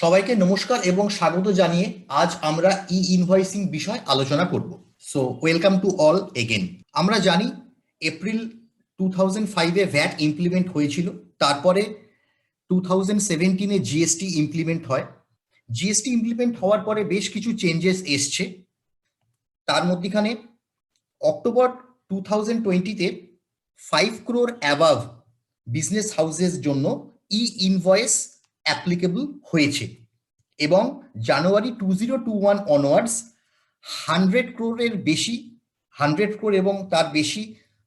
সবাইকে নমস্কার এবং স্বাগত জানিয়ে আজ আমরা ই ইনভয়েসিং বিষয় আলোচনা করব। So welcome to all again. আমরা জানি এপ্রিল 2005-এ ভ্যাট ইমপ্লিমেন্ট হয়েছিল, তারপরে 2017-এ জিএসটি ইমপ্লিমেন্ট হয়। জিএসটি ইমপ্লিমেন্ট হওয়ার পরে বেশ কিছু চেঞ্জেস এসছে। তার মধ্যখানে অক্টোবর 2020-তে 5 crore অ্যাবাভ বিজনেস হাউসের জন্য ই ইনভয়েস অ্যাপ্লিকেবল হয়েছে এবং জানুয়ারি 2021 অনওয়ার্ডস 100 crore-এর বেশি 100 crore এবং তার বেশি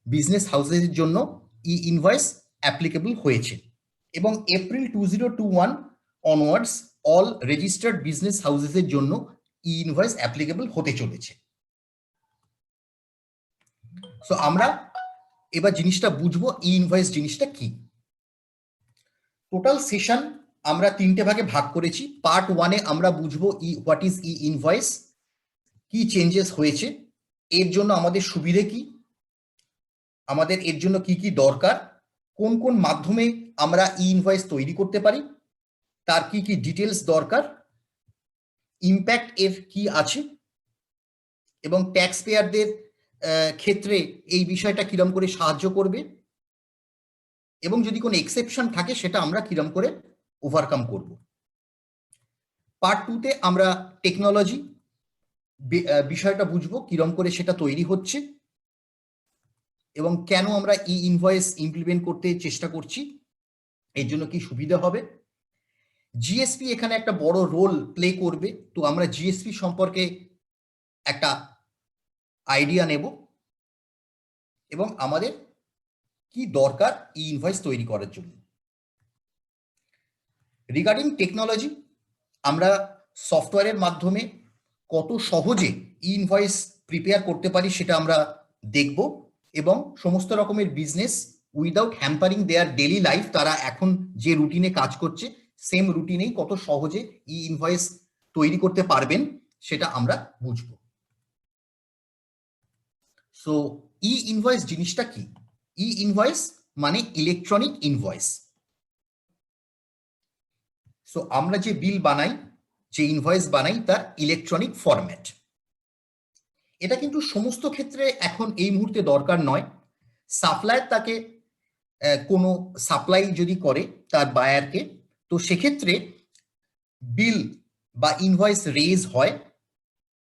বিজনেস হাউসের জন্য ই ইনভয়েস অ্যাপ্লিকেবল হয়েছে এবং April 2021 onwards all registered business হাউসের জন্য ই ইনভয়েস অ্যাপ্লিকেবল হতে চলেছে। সো আমরা এবার জিনিসটা বুঝবো ই ইনভয়েস জিনিসটা কি। টোটাল সেশন আমরা তিনটে ভাগে ভাগ করেছি। পার্ট 1-এ আমরা বুঝবো হোয়াট ইজ ই ইনভয়েস, কি চেঞ্জেস হয়েছে, এর জন্য আমাদের সুবিধে কি, আমাদের এর জন্য কি কি দরকার, কোন কোন মাধ্যমে আমরা ই ইনভয়েস তৈরি করতে পারি, তার কি কি ডিটেলস দরকার, ইম্প্যাক্ট এর কি আছে এবং ট্যাক্স পেয়ারদের ক্ষেত্রে এই বিষয়টা কিরম করে সাহায্য করবে এবং যদি কোনো এক্সেপশন থাকে সেটা আমরা কিরম করে ওভারকাম করব। পার্ট 2-তে আমরা টেকনোলজি বিষয়টা বুঝবো, কিরম করে সেটা তৈরি হচ্ছে এবং কেন আমরা ই ইনভয়েস ইমপ্লিমেন্ট করতে চেষ্টা করছি, এর জন্য কি সুবিধা হবে। জিএসপি এখানে একটা বড় রোল প্লে করবে, তো আমরা জিএসপি সম্পর্কে একটা আইডিয়া নেব এবং আমাদের কি দরকার ই ইনভয়েস তৈরি করার জন্য। রিগার্ডিং টেকনোলজি, আমরা সফটওয়্যারের মাধ্যমে কত সহজে ই ইনভয়েস প্রিপেয়ার করতে পারি সেটা আমরা দেখব এবং সমস্ত রকমের বিজনেস উইদাউট হ্যাম্পারিং দেয়ার ডেলি লাইফ, তারা এখন যে রুটিনে কাজ করছে সেম রুটিনেই কত সহজে ই ইনভয়েস তৈরি করতে পারবেন সেটা আমরা বুঝব। সো ই ইনভয়েস জিনিসটা কি? ই ইনভয়েস মানে ইলেকট্রনিক ইনভয়েস। সো আমরা যে বিল বানাই, যে ইনভয়েস বানাই, তার ইলেকট্রনিক ফরম্যাট। এটা কিন্তু সমস্ত ক্ষেত্রে এখন এই মুহূর্তে দরকার নয়। সাপ্লায়ার তাকে কোনো সাপ্লাই যদি করে তার বায়ারকে, তো সেক্ষেত্রে বিল বা ইনভয়েস রেজ হয়,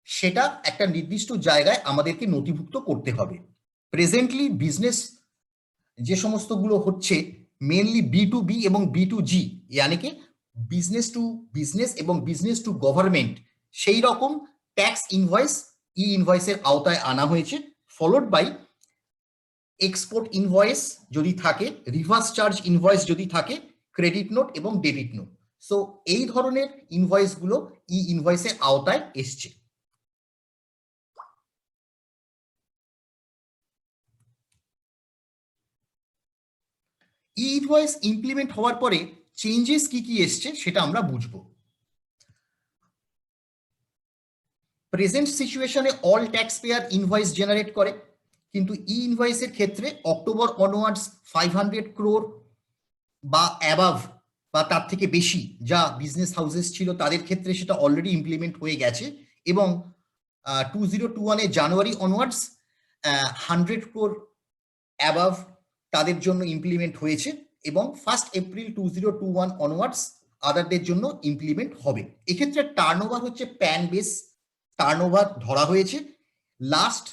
সেটা একটা নির্দিষ্ট জায়গায় আমাদেরকে নথিভুক্ত করতে হবে। প্রেজেন্টলি বিজনেস যে সমস্তগুলো হচ্ছে মেনলি B2B এবং B2G, यानी কি বিজনেস টু বিজনেস এবং বিজনেস টু গভর্নমেন্ট, সেই রকম ট্যাক্স ইনভয়েস ই ইনভয়েসের আওতায় আনা হয়েছে, ফলোড বাই এক্সপোর্ট ইনভয়েস যদি থাকে, রিভার্স চার্জ ইনভয়েস যদি থাকে, ক্রেডিট নোট এবং ডেবিট নোট। সো এই ধরনের ইনভয়েসগুলো ই ইনভয়েসের আওতায় এসছে। ই ইনভয়েস ইমপ্লিমেন্ট হওয়ার পরে চেঞ্জেস কি কি এসছে সেটা আমরা বুঝবো। প্রেজেন্ট সিচুয়েশনে all tax payer invoice generate করে, কিন্তু ই ইনভয়েসের ক্ষেত্রে অক্টোবর অনওয়ার্ডস 500 crore বা অ্যাবাভ বা তার থেকে বেশি যা বিজনেস হাউসেস ছিল তাদের ক্ষেত্রে সেটা অলরেডি ইমপ্লিমেন্ট হয়ে গেছে এবং 2021-এ জানুয়ারি অনওয়ার্ডস 100 crore অ্যাবাভ তাদের জন্য ইমপ্লিমেন্ট হয়েছে এবং 1 এপ্রিল 2021 অনওয়ার্ডস আদারদের জন্য ইমপ্লিমেন্ট হবে। এক্ষেত্রে টার্নওভার হচ্ছে প্যান বেস টার্নওভার ধরা হয়েছে। লাস্ট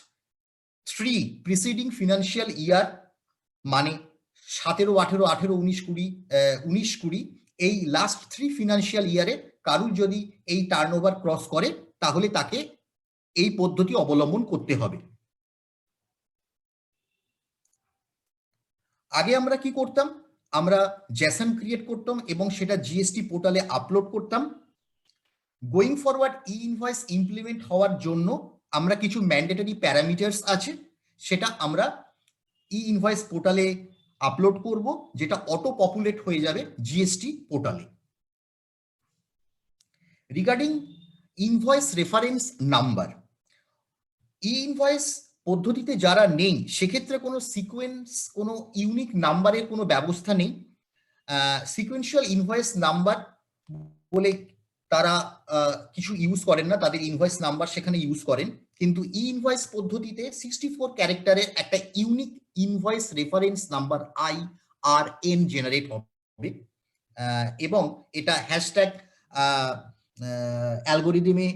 3 প্রিসিডিং ফিনান্সিয়াল ইয়ার মানে 17, 18, 18, 19, 20, 19, 20 এই লাস্ট 3 ফিনান্সিয়াল ইয়ারে কারুর যদি এই টার্নওভার ক্রস করে তাহলে তাকে এই পদ্ধতি অবলম্বন করতে হবে। আগে আমরা কি করতাম, আমরা জ্যাসন ক্রিয়েট করতাম এবং সেটা জিএসটি পোর্টালে আপলোড করতাম। গোয়িং ফরওয়ার্ড ই ইনভয়েস ইমপ্লিমেন্ট হওয়ার জন্য আমরা কিছু ম্যান্ডেটরি প্যারামিটার্স আছে, সেটা আমরা ই ইনভয়েস পোর্টালে আপলোড করব, যেটা অটো পপুলেট হয়ে যাবে জিএসটি পোর্টালে। রিগার্ডিং ইনভয়েস রেফারেন্স নাম্বার, ই ইনভয়েস পদ্ধতিতে যারা নেই সেক্ষেত্রে কোনো সিকোয়েন্স, কোনো ইউনিক নাম্বারের কোনো ব্যবস্থা নেই। সিকোয়েন্সিয়াল ইনভয়েস নাম্বার বলে তারা কিছু ইউজ করেন না, তাদের ইনভয়েস নাম্বার সেখানে ইউজ করেন, কিন্তু ই ইনভয়েস পদ্ধতিতে 64 ক্যারেক্টারের একটা unique invoice reference number IRN generate হবে, এবং এটা হ্যাশট্যাগ অ্যালগোরিদমে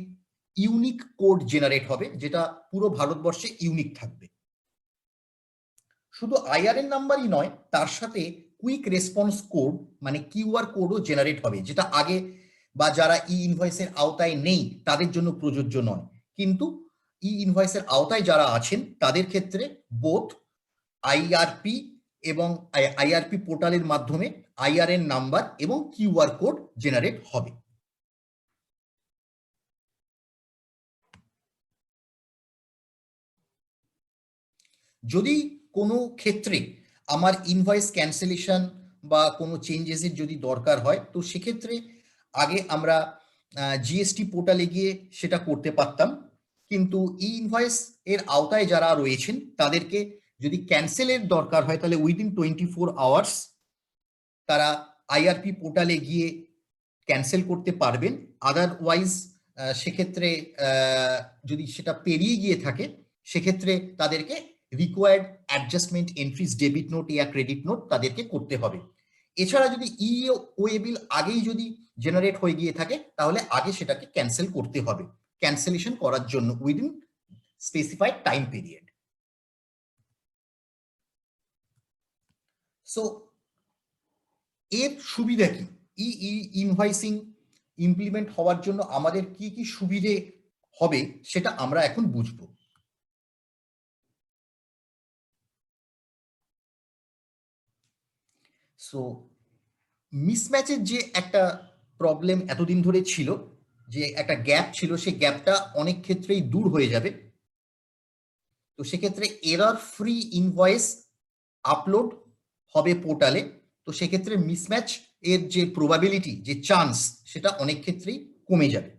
ইউনিক কোড জেনারেট হবে, যেটা পুরো ভারতবর্ষে ইউনিক থাকবে। শুধু IRN নাম্বারই নয়, তার সাথে কুইক রেসপন্স কোড মানে QR কোডও জেনারেট হবে, যেটা আগে বা যারা ই ইনভয়েসের আওতায় নেই তাদের জন্য প্রযোজ্য নয়, কিন্তু ই ইনভয়েসের আওতায় যারা আছেন তাদের ক্ষেত্রে বোথ IRP এবং IRP পোর্টালের মাধ্যমে IRN নাম্বার এবং QR কোড জেনারেট হবে। যদি কোনো ক্ষেত্রে আমার ইনভয়েস ক্যান্সেলেশন বা কোনো চেঞ্জেসের যদি দরকার হয়, তো সেক্ষেত্রে আগে আমরা GST পোর্টালে গিয়ে সেটা করতে পারতাম, কিন্তু ই ইনভয়েস এর আওতায় যারা রয়েছেন তাদেরকে যদি ক্যান্সেলের দরকার হয় তাহলে উইদিন 24 আওয়ার্স তারা IRP পোর্টালে গিয়ে ক্যান্সেল করতে পারবেন। আদারওয়াইজ সেক্ষেত্রে যদি সেটা পেরিয়ে গিয়ে থাকে সেক্ষেত্রে তাদেরকে required adjustment entries debit note ইয়া ক্রেডিট নোট তাদেরকে করতে হবে। এছাড়া যদি ওয়ে বিল আগেই যদি জেনারেট হয়ে গিয়ে থাকে তাহলে আগে সেটাকে ক্যান্সেল করতে হবে ক্যান্সেলেশন করার জন্য within specified time period. So এর সুবিধা কি? ই ইনভয়েসিং ইমপ্লিমেন্ট হওয়ার জন্য আমাদের কি কি সুবিধে হবে সেটা আমরা এখন বুঝব। সো মিসম্যাচের যে একটা প্রবলেম এতদিন ধরে ছিল, যে একটা গ্যাপ ছিল, সেই গ্যাপটা অনেক ক্ষেত্রেই দূর হয়ে যাবে। তো সেক্ষেত্রে এরর ফ্রি ইনভয়েস আপলোড হবে পোর্টালে, তো সেক্ষেত্রে মিসম্যাচ এর যে প্রবাবিলিটি, যে চান্স, সেটা অনেক ক্ষেত্রেই কমে যাবে।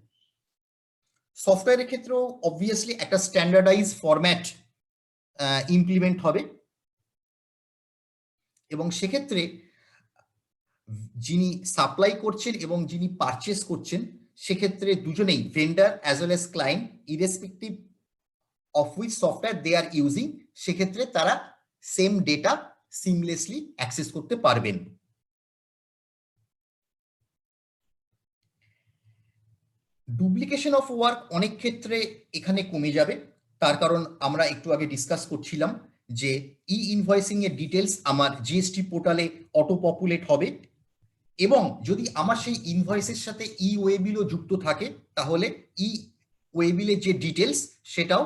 সফটওয়্যারের ক্ষেত্রেও অবভিয়াসলি একটা স্ট্যান্ডার্ডাইজ ফরম্যাট ইমপ্লিমেন্ট হবে, এবং সেক্ষেত্রে যিনি সাপ্লাই করছেন এবং যিনি পারচেস করছেন সেক্ষেত্রে দুজনেই vendor as well as client irrespective of which software they are using, সেক্ষেত্রে তারা সেম ডেটা সিমলেসলি অ্যাক্সেস করতে পারবেন। ডুপ্লিকেশন অফ ওয়ার্ক অনেক ক্ষেত্রে এখানে কমে যাবে, তার কারণ আমরা একটু আগে ডিসকাস করছিলাম যে ই ইনভয়েসিং এর ডিটেলস আমার GST পোর্টালে অটো পপুলেট হবে, এবং যদি আমার সেই ইনভয়েসের সাথে ই ওয়েবিলও যুক্ত থাকে তাহলে ই ওয়েবিলের যে ডিটেলস সেটাও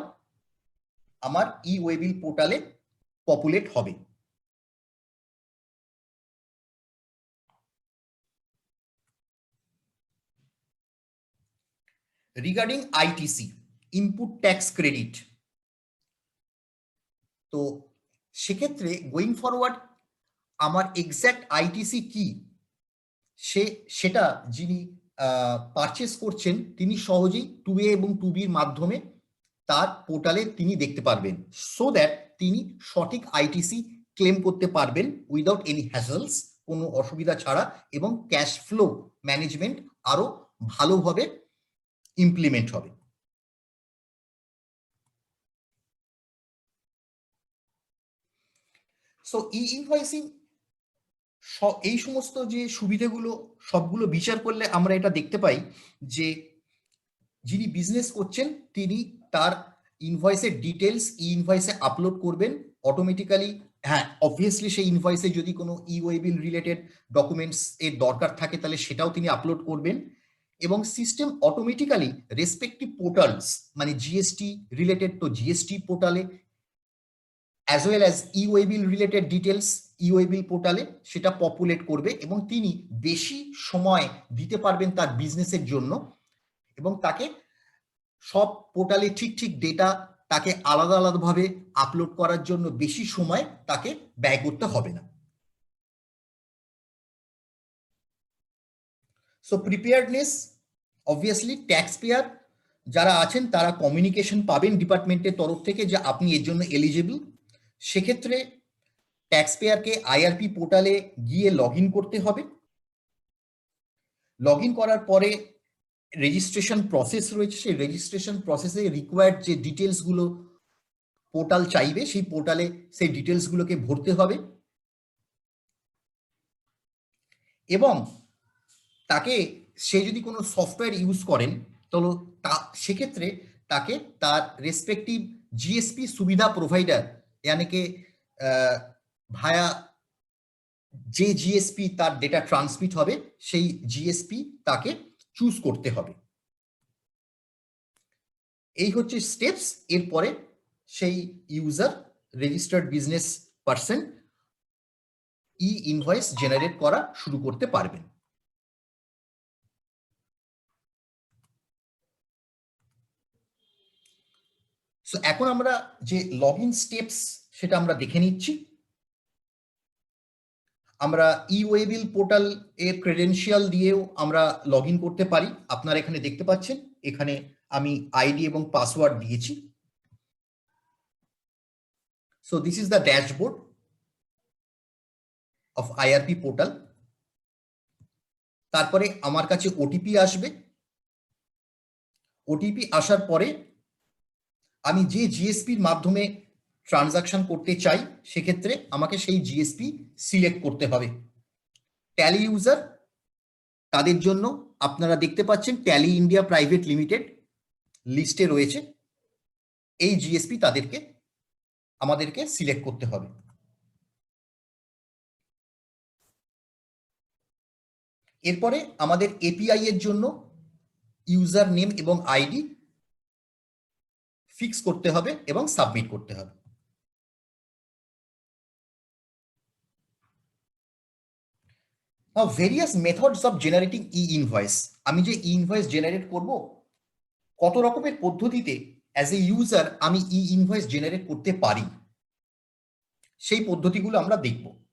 আমার ই ওয়েবিল পোর্টালে পপুলেট হবে। Regarding ITC input tax credit, তো সেক্ষেত্রে গোয়িং ফরওয়ার্ড আমার এক্স্যাক্ট ITC কি সেটা যিনি পারচেস করছেন তিনি সহজেই 2A এবং 2Bর মাধ্যমে তার পোর্টালে তিনি দেখতে পারবেন, সো দ্যাট তিনি সঠিক ITC ক্লেম করতে পারবেন উইদাউট এনি হ্যাসেলস, কোনো অসুবিধা ছাড়া, এবং ক্যাশ ফ্লো ম্যানেজমেন্ট আরো ভালোভাবে ইমপ্লিমেন্ট হবে। সো ই ইনভয়েসিং এই সমস্ত যে সুবিধাগুলো সবগুলো বিচার করলে আমরা এটা দেখতে পাই যে যিনি বিজনেস করছেন তিনি তার ইনভয়েসের ডিটেলস ই ইনভয়েসে আপলোড করবেন অটোমেটিক্যালি। হ্যাঁ, অবভিয়াসলি সেই ইনভয়েসে যদি কোনো ই ওয়েবিল রিলেটেড ডকুমেন্টস এর দরকার থাকে তাহলে সেটাও তিনি আপলোড করবেন, এবং সিস্টেম অটোমেটিক্যালি রেসপেক্টিভ পোর্টালস মানে GST রিলেটেড তো GST পোর্টালে, as well as he ওয়েবিল related details ই ওয়েবিল পোর্টালে সেটা পপুলেট করবে, এবং তিনি বেশি সময় দিতে পারবেন তার বিজনেসের জন্য, এবং তাকে সব পোর্টালে ঠিক ঠিক ডেটা তাকে আলাদা আলাদাভাবে আপলোড করার জন্য বেশি সময় তাকে ব্যয় করতে হবে না। So preparedness, obviously tax payer যারা আছেন তারা কমিউনিকেশন পাবেন ডিপার্টমেন্টের তরফ থেকে যে আপনি এর জন্য এলিজিবল। সেক্ষেত্রে ট্যাক্স পেয়ারকে IRP পোর্টালে গিয়ে লগ ইন করতে হবে। লগ ইন করার পরে রেজিস্ট্রেশন প্রসেস রয়েছে, সেই রেজিস্ট্রেশন প্রসেসে রিকোয়ার্ড যে ডিটেলসগুলো পোর্টাল চাইবে, সেই পোর্টালে সেই ডিটেলসগুলোকে ভরতে হবে এবং তাকে সে যদি কোনো সফটওয়্যার ইউজ করেন তাহলে সেক্ষেত্রে তাকে তার রেসপেক্টিভ জিএসপি সুবিধা প্রোভাইডার यानी ভায়া যে জিএসপি তার ডেটা ট্রান্সমিট হবে সেই জিএসপি তাকে চুজ করতে হবে। এই হচ্ছে স্টেপস। এরপরে সেই ইউজার রেজিস্টার্ড বিজনেস পারসন ই ইনভয়েস জেনারেট করা শুরু করতে পারবেন। সো এখন আমরা যে লগইন স্টেপস সেটা আমরা দেখে নিচ্ছি। আমরা ই-ওয়েবিল পোর্টাল এর ক্রেডেনশিয়াল দিয়েও আমরা লগইন করতে পারি। আপনারা এখানে দেখতে পাচ্ছেন, এখানে আমি আইডি এবং পাসওয়ার্ড দিয়েছি। So this is the dashboard of IRP portal. তারপরে আমার কাছে ওটিপি আসবে। ওটিপি আসার পরে আমি যে জিএসপির মাধ্যমে ট্রানজাকশন করতে চাই সেক্ষেত্রে আমাকে সেই জিএসপি সিলেক্ট করতে হবে। ট্যালি ইউজার তাদের জন্য আপনারা দেখতে পাচ্ছেন ট্যালি ইন্ডিয়া প্রাইভেট লিমিটেড লিস্টে রয়েছে। এই জিএসপি আমাদেরকে সিলেক্ট করতে হবে। এরপরে আমাদের এপিআই এর জন্য ইউজার নেম এবং আইডি ফিক্স করতে হবে এবং সাবমিট করতে হবে। Now various methods of generating e-invoice, আমি যে ই-ইনভয়েস জেনারেট করব কত রকমের পদ্ধতিতে অ্যাজ এ ইউজার আমি ই-ইনভয়েস জেনারেট করতে পারি সেই পদ্ধতিগুলো আমরা দেখব।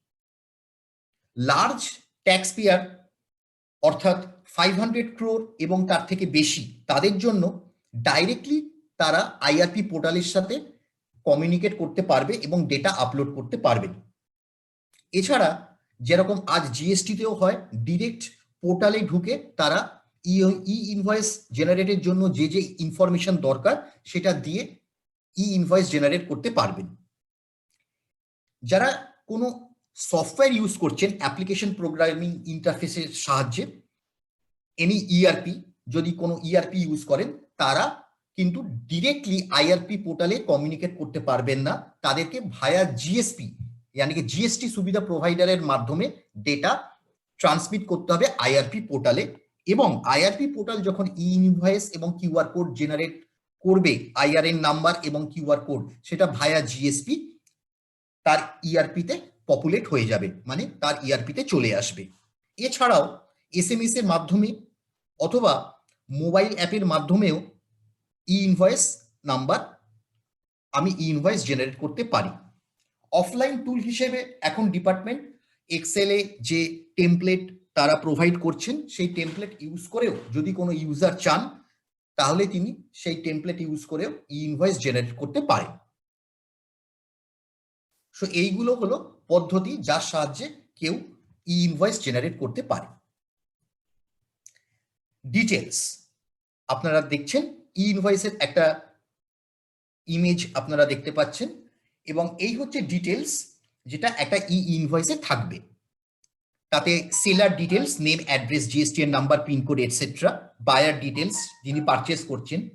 লার্জ ট্যাক্স পেয়ার অর্থাৎ 500 crore এবং তার থেকে বেশি তাদের জন্য ডাইরেক্টলি তারা আইআরপি পোর্টালের সাথে কমিউনিকেট করতে পারবে এবং ডেটা আপলোড করতে পারবে। এছাড়া যেরকম আজ জিএসটিতেও হয়, ডিরেক্ট পোর্টালে ঢুকে তারা ই ইনভয়েস জেনারেটের জন্য যে যে ইনফরমেশন দরকার সেটা দিয়ে ই ইনভয়েস জেনারেট করতে পারবেন। যারা কোনো সফটওয়্যার ইউজ করছেন অ্যাপ্লিকেশন প্রোগ্রামিং ইন্টারফেসের সাহায্যে, এনি ইআরপি, যদি কোনো ইআরপি ইউজ করেন তারা কিন্তু ডিরেক্টলি আইআরপি পোর্টালে কমিউনিকেট করতে পারবেন না। তাদেরকে ভায়া জিএসপি यानी कि জিএসটি সুবিধা প্রোভাইডারের মাধ্যমে ডেটা ট্রান্সমিট করতে হবে আইআরপি পোর্টালে। এবং আইআরপি পোর্টাল যখন ই ইনভয়েস এবং কিউআর কোড জেনারেট করবে, আইআরএন নাম্বার এবং কিউআর কোড, সেটা ভায়া জিএসপি তার ইআরপিতে পপুলেট হয়ে যাবে, মানে তার ইআরপিতে চলে আসবে। এছাড়াও এসএমএস এর মাধ্যমে অথবা মোবাইল অ্যাপের মাধ্যমেও ই ইনভয়েস নাম্বার আমি ই ইনভয়েস জেনারেট করতে পারি। অফলাইন টুল হিসেবে এখন ডিপার্টমেন্ট এক্সেলে যে টেমপ্লেট তারা প্রোভাইড করছেন সেই টেমপ্লেট ইউজ করেও যদি কোনো ইউজার চান তাহলে তিনি সেই টেমপ্লেট ইউজ করেও ই ইনভয়েস জেনারেট করতে পারেন। সো এইগুলো হলো পদ্ধতি যার সাহায্যে কেউ ই ইনভয়েস জেনারেট করতে পারে। ডিটেলস আপনারা দেখছেন, ই ইনভয়েসের একটা ইমেজ আপনারা দেখতে পাচ্ছেন এবং এই হচ্ছে ডিটেলস যেটা একটা ই ইনভয়েসে থাকবে। তাতে seller details, name, address, GSTN number, pincode etcetera, buyer details যিনি পারচেস করছেন,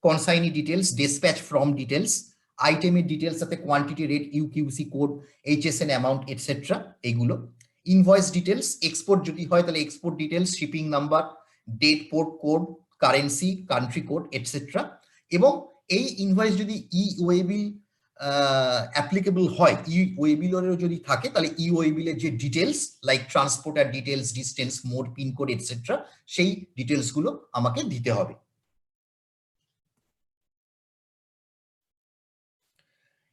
consignee details, dispatch from details, আইটেমের ডিটেলস সাথে quantity, rate, UQC code, HSN amount etcetera এইগুলো। ইনভয়েস ডিটেলস, এক্সপোর্ট যদি হয় তাহলে export details, shipping number, date, port code, currency, country code etcetera. এবং এই ইনভয়েস যদি ই ওয়েবিল অ্যাপ্লিকেবল হয়, ই ওয়েবিলেরও যদি থাকে তাহলে ই ওয়েবিলের যে details like transporter details, distance, mode, pincode etcetera সেই ডিটেলস গুলো আমাকে দিতে হবে।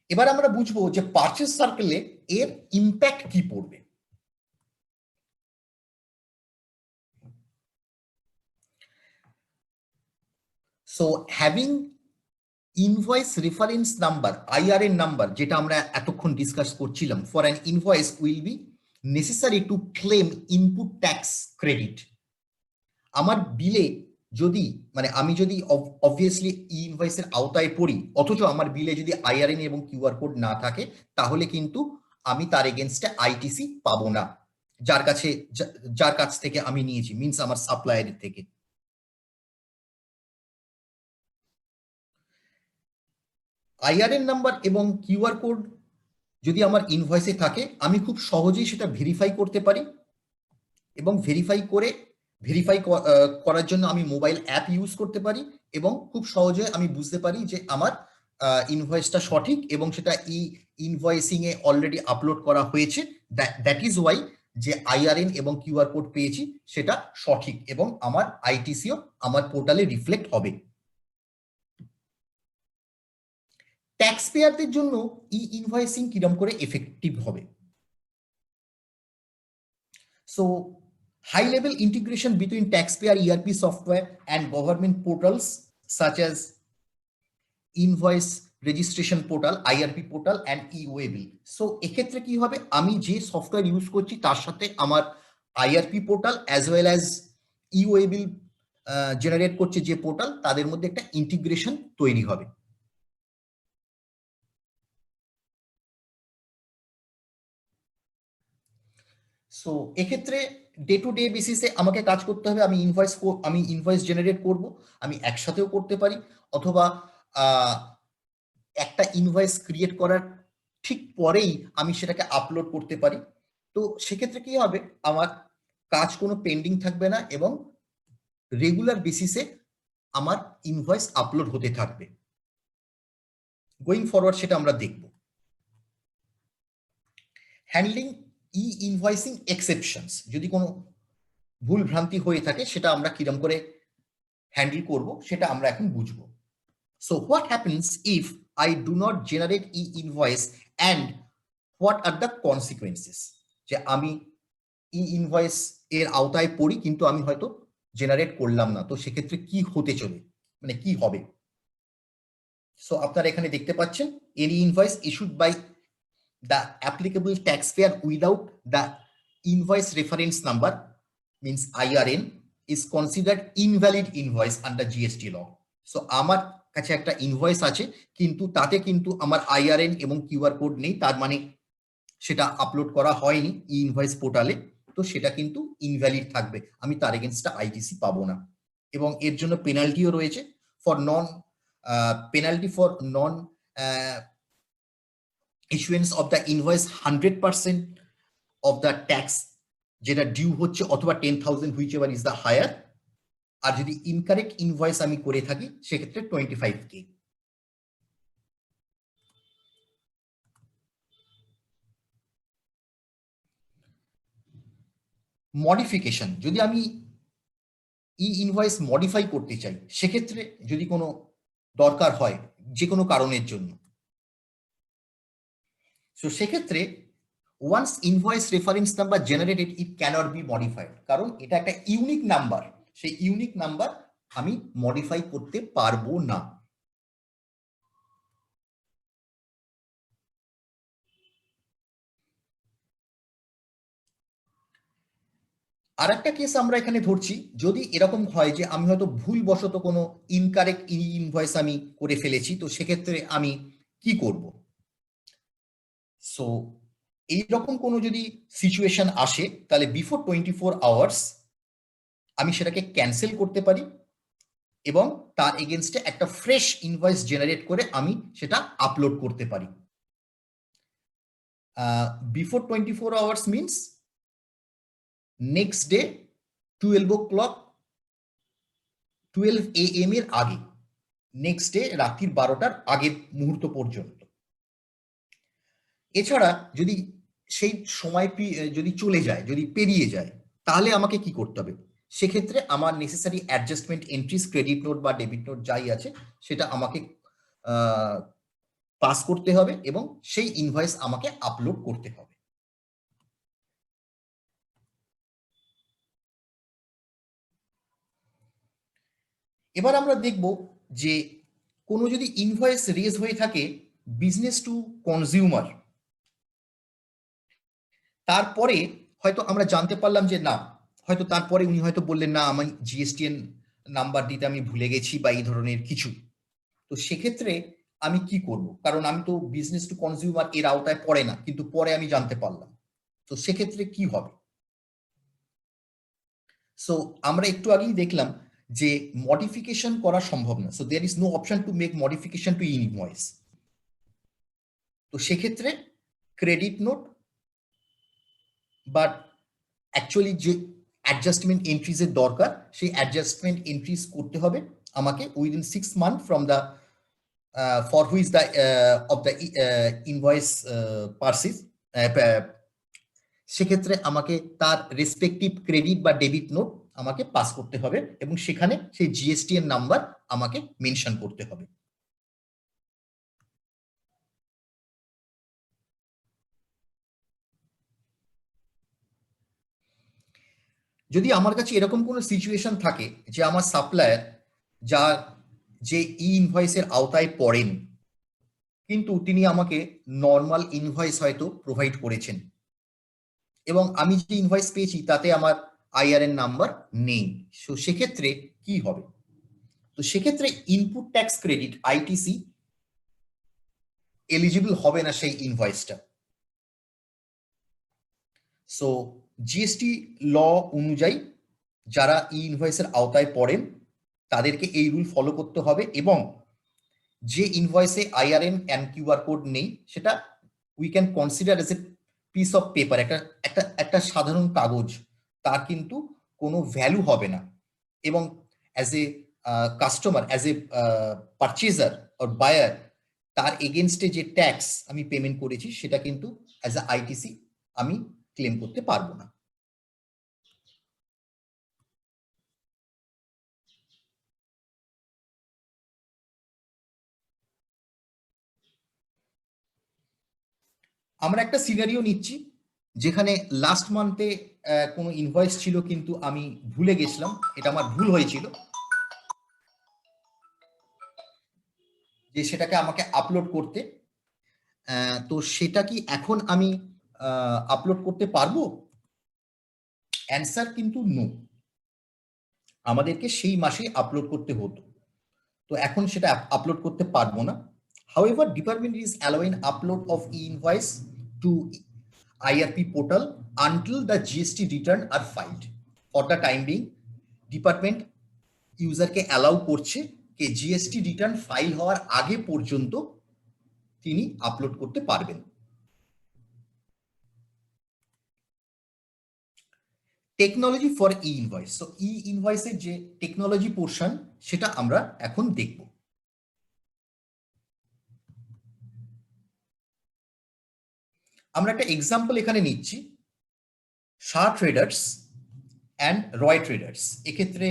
এবার আমরা বুঝবো যে পারচেজ সার্কেলে এর ইম্প্যাক্ট কি পড়বে। So having invoice reference number, আইআরএন number, যেটা আমরা এতক্ষণ ডিসকাস করছিলাম, for an invoice will be necessary to claim input tax credit. আমার বিলে যদি মানে আমি যদি অবভিয়াসলি ই ইনভয়েসের আওতায় পড়ি, অথচ আমার বিলে যদি আইআরএন এবং কিউআর কোড না থাকে, তাহলে কিন্তু আমি তার এগেনস্টে আইটিসি পাবো না, যার কাছ থেকে আমি নিয়েছি, মিন্স আমার সাপ্লায়ারের থেকে। আইআরএন নাম্বার এবং কিউআর কোড যদি আমার ইনভয়েসে থাকে, আমি খুব সহজেই সেটা ভেরিফাই করতে পারি, এবং ভেরিফাই করার জন্য আমি মোবাইল অ্যাপ ইউজ করতে পারি, এবং খুব সহজে আমি বুঝতে পারি যে আমার ইনভয়েসটা সঠিক এবং সেটা ইনভয়েসিং এ অলরেডি আপলোড করা হয়েছে। দ্যাট ইজ ওয়াই যে আইআরএন এবং কিউআর কোড পেয়েছি সেটা সঠিক, এবং আমার আইটিসিও আমার পোর্টালে রিফ্লেক্ট হবে। ট্যাক্স পেয়ারদের জন্য ই ইনভয়েসিং কিরকম করে এফেক্টিভ হবে? So high level integration between taxpayer ERP software and government portals such as invoice registration portal, IRP portal and e-waybill. So এক্ষেত্রে কি হবে, আমি যে সফটওয়্যার ইউজ করছি তার সাথে আমার IRP portal as well as e-waybill generate করছে যে পোর্টাল, তাদের মধ্যে একটা ইন্টিগ্রেশন তৈরি হবে। সো এক্ষেত্রে ডে টু ডে বেসিসে আমাকে কাজ করতে হবে। আমি ইনভয়েস জেনারেট করব, আমি একসাথেও করতে পারি, অথবা একটা ইনভয়েস ক্রিয়েট করার ঠিক পরেই আমি সেটাকে আপলোড করতে পারি। তো সেক্ষেত্রে কি হবে, আমার কাজ কোনো পেন্ডিং থাকবে না, এবং রেগুলার বেসিসে আমার ইনভয়েস আপলোড হতে থাকবে। গোয়িং ফরওয়ার্ড সেটা আমরা দেখব। হ্যান্ডলিং ই ইনভয়েসিং এক্সেপশনস, যদি কোনো ভুল ভ্রান্তি হয়ে থাকে সেটা আমরা কিরকম করে হ্যান্ডেল করব সেটা আমরা এখন বুঝবো। So what happens if I do not generate e-invoice and what are the consequences? যে আমি ই-ইনভয়েস এর আওতায় পড়ি কিন্তু আমি হয়তো জেনারেট করলাম না, তো সেক্ষেত্রে কি হতে চলে, মানে কি হবে? সো আপনারা এখানে দেখতে পাচ্ছেন, any invoice issued by the applicable taxpayer without the invoice reference number means IRN is considered invalid invoice under GST law. So আমার কাছে একটা ইনভয়েস আছে কিন্তু তাতে কিন্তু আমার আইআরএন এবং কিউআর কোড নেই, তার মানে সেটা আপলোড করা হয়নি ই ইনভয়েস পোর্টালে, তো সেটা কিন্তু ইনভ্যালিড থাকবে, আমি তার এগেনস্টে আইটিসি পাবো না। এবং এর জন্য পেনাল্টিও রয়েছে, penalty for non issuance of the invoice 100% of the tax যেটা ডিউ হচ্ছে, অথবা 10,000 whichever is the higher. আর যদি ইনকারেক্ট ইনভয়েস আমি করে থাকি সেক্ষেত্রে 25K। মডিফিকেশন, যদি আমি ই ইনভয়েস মডিফাই করতে চাই, সেক্ষেত্রে যদি কোনো দরকার হয় যে কোনো কারণের জন্য, তো সেক্ষেত্রে once invoice reference number generated it cannot be modified, কারণ এটা একটা ইউনিক নাম্বার, সেই ইউনিক নাম্বার আমি মডিফাই করতে পারবো না। আর একটা কেস আমরা এখানে ধরছি, যদি এরকম হয় যে আমি হয়তো ভুলবশত কোনো ইনকারেক্ট ইনভয়েস আমি করে ফেলেছি, তো সেক্ষেত্রে আমি কি করব? সো এইরকম কোনো যদি সিচুয়েশন আসে, তাহলে বিফোর 24 আওয়ার্স আমি সেটাকে ক্যান্সেল করতে পারি, এবং তার এগেনস্টে একটা ফ্রেশ ইনভয়েস জেনারেট করে আমি সেটা আপলোড করতে পারি। Before 24 hours means next day 12 AM এর আগে, নেক্সট ডে রাত্রির 12টার আগের মুহূর্ত পর্যন্ত। এছাড়া যদি সেই সময় যদি চলে যায়, যদি পেরিয়ে যায়, তাহলে আমাকে কি করতে হবে? সেক্ষেত্রে আমার necessary adjustment entries, credit note বা ডেবিট নোট যাই আছে সেটা আমাকে পাস করতে হবে, এবং সেই ইনভয়েস আমাকে আপলোড করতে হবে। এবার আমরা দেখব যে কোনো যদি ইনভয়েস রেজ হয়ে থাকে বিজনেস টু কনজিউমার, তারপরে হয়তো আমরা জানতে পারলাম যে না, হয়তো তারপরে উনি হয়তো বললেন না আমি জিএসটিএন নাম্বার দিতে আমি ভুলে গেছি বা এই ধরনের কিছু, তো সেক্ষেত্রে আমি কি করব? কারণ আমি তো বিজনেস টু কনজিউমার এর আওতায় পড়ে না, কিন্তু পরে আমি জানতে পারলাম, তো সেক্ষেত্রে কি হবে? সো আমরা একটু আগেই দেখলাম যে মডিফিকেশন করা সম্ভব না, so there is no option to make modification to invoice. তো সেক্ষেত্রে ক্রেডিট নোট বা অ্যাকচুয়ালি যে অ্যাডজাস্টমেন্ট এন্ট্রিজের দরকার, সেই অ্যাডজাস্টমেন্ট এন্ট্রিজ করতে হবে আমাকে within 6 month from the for which the of the invoice পার্সিস। সেক্ষেত্রে আমাকে তার রেসপেক্টিভ ক্রেডিট বা ডেবিট নোট আমাকে পাস করতে হবে এবং সেখানে সেই জিএসটি এর নাম্বার আমাকে মেনশন করতে হবে। যদি আমার কাছে এরকম কোনো সিচুয়েশন থাকে যে আমার সাপ্লায়ার যা যে ই ইনভয়েসের আওতায় পড়েন, কিন্তু তিনি আমাকে নর্মাল ইনভয়েস হয়তো প্রোভাইড করেছেন এবং আমি যে ইনভয়েস পেয়েছি তাতে আমার আইআরএন নাম্বার নেই, সো সেক্ষেত্রে কি হবে? তো সেক্ষেত্রে input tax credit ITC eligible হবে না সেই ইনভয়েসটা। সো জিএসটি ল অনুযায়ী যারা ই ইনভয়েসের আওতায় পড়েন তাদেরকে এই রুল ফলো করতে হবে এবং যে ইনভয়েসে আইআরএন অ্যান্ড কিউআর কোড নেই সেটা we can consider as a piece of paper, একটা সাধারণ কাগজ, তার কিন্তু কোনো ভ্যালু হবে না এবং as a customer, as a purchaser or buyer, তার এগেনস্টে যে ট্যাক্স আমি পেমেন্ট করেছি সেটা কিন্তু অ্যাজ এ আইটিসি আমি ক্লেম করতে পারবো না। আমরা একটা সিনারিও নিচ্ছি যেখানে লাস্ট মান্থে কোনো ইনভয়েস ছিল কিন্তু আমি ভুলে গেছিলাম, এটা আমার ভুল হয়েছিল, যে সেটাকে আমাকে আপলোড করতে। তো সেটা কি এখন আমি আপলোড করতে পারবো? অ্যান্সার কিন্তু নো, আমাদেরকে সেই মাসে আপলোড করতে হতো, তো এখন সেটা আপলোড করতে পারবো না। However, department is allowing upload of e-invoice to IRP portal until the GST return are filed. For the time being, department ইউজারকে অ্যালাউ করছে যে জিএসটি রিটার্ন ফাইল হওয়ার আগে পর্যন্ত তিনি আপলোড করতে পারবেন। Technology for e invoice, so e ইনভয়েসের যে টেকনোলজি পোর্শন সেটা আমরা এখন দেখব। আমরা একটা এক্সাম্পল এখানে নিচ্ছি, Shah traders and Roy traders. এক্ষেত্রে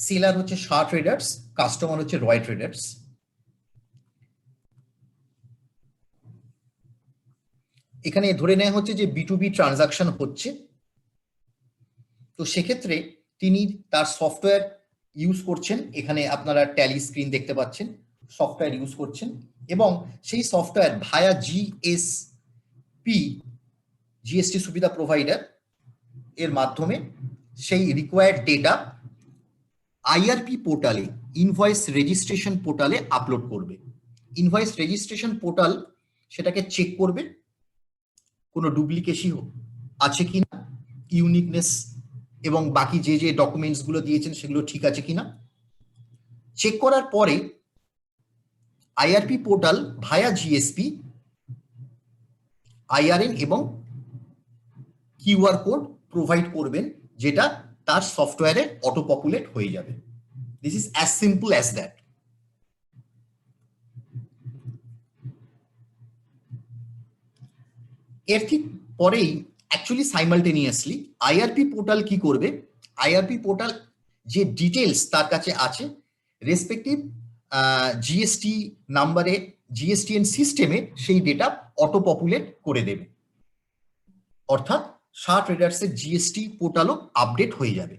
সেলার হচ্ছে শাহ ট্রেডার্স, কাস্টমার হচ্ছে রয় ট্রেডার্স। এখানে ধরে নেওয়া হচ্ছে যে B2B ট্রানজাকশন হচ্ছে, তো সেক্ষেত্রে তিনি তার সফটওয়্যার ইউজ করছেন, এখানে আপনারা ট্যালি স্ক্রিন দেখতে পাচ্ছেন, সফটওয়্যার ইউজ করছেন এবং সেই সফটওয়্যার ভায়া জিএসপি, জিএসটি সুবিধা প্রোভাইডার এর মাধ্যমে সেই রিকোয়ার্ড ডেটা আইআরপি পোর্টালে, ইনভয়েস রেজিস্ট্রেশন পোর্টালে আপলোড করবে। ইনভয়েস রেজিস্ট্রেশন পোর্টাল সেটাকে চেক করবে কোনো ডুপ্লিকেসি আছে কিনা, ইউনিকনেস এবং বাকি যে যে ডকুমেন্টস গুলো দিয়েছেন সেগুলো ঠিক আছে কিনা। চেক করার পরে আইআরপি পোর্টাল ভায়া জিএসপি আইআরএন এবং কিউআর কোড প্রোভাইড করবেন, যেটা তার সফটওয়্যারে অটো পপুলেট হয়ে যাবে। This is as simple as that. এর ঠিক পরেই অ্যাকচুয়ালি সাইমালটেনিয়াসলি আইআরপি পোর্টাল কি করবে, আইআরপি পোর্টাল যে ডিটেলস তার কাছে আছে রেসপেক্টিভ জিএসটি নাম্বারে, জিএসটিএন সিস্টেমে সেই ডেটা অটো পপুলেট করে দেবে, অর্থাৎ শাহ ট্রেডার্সের জিএসটি পোর্টালও আপডেট হয়ে যাবে।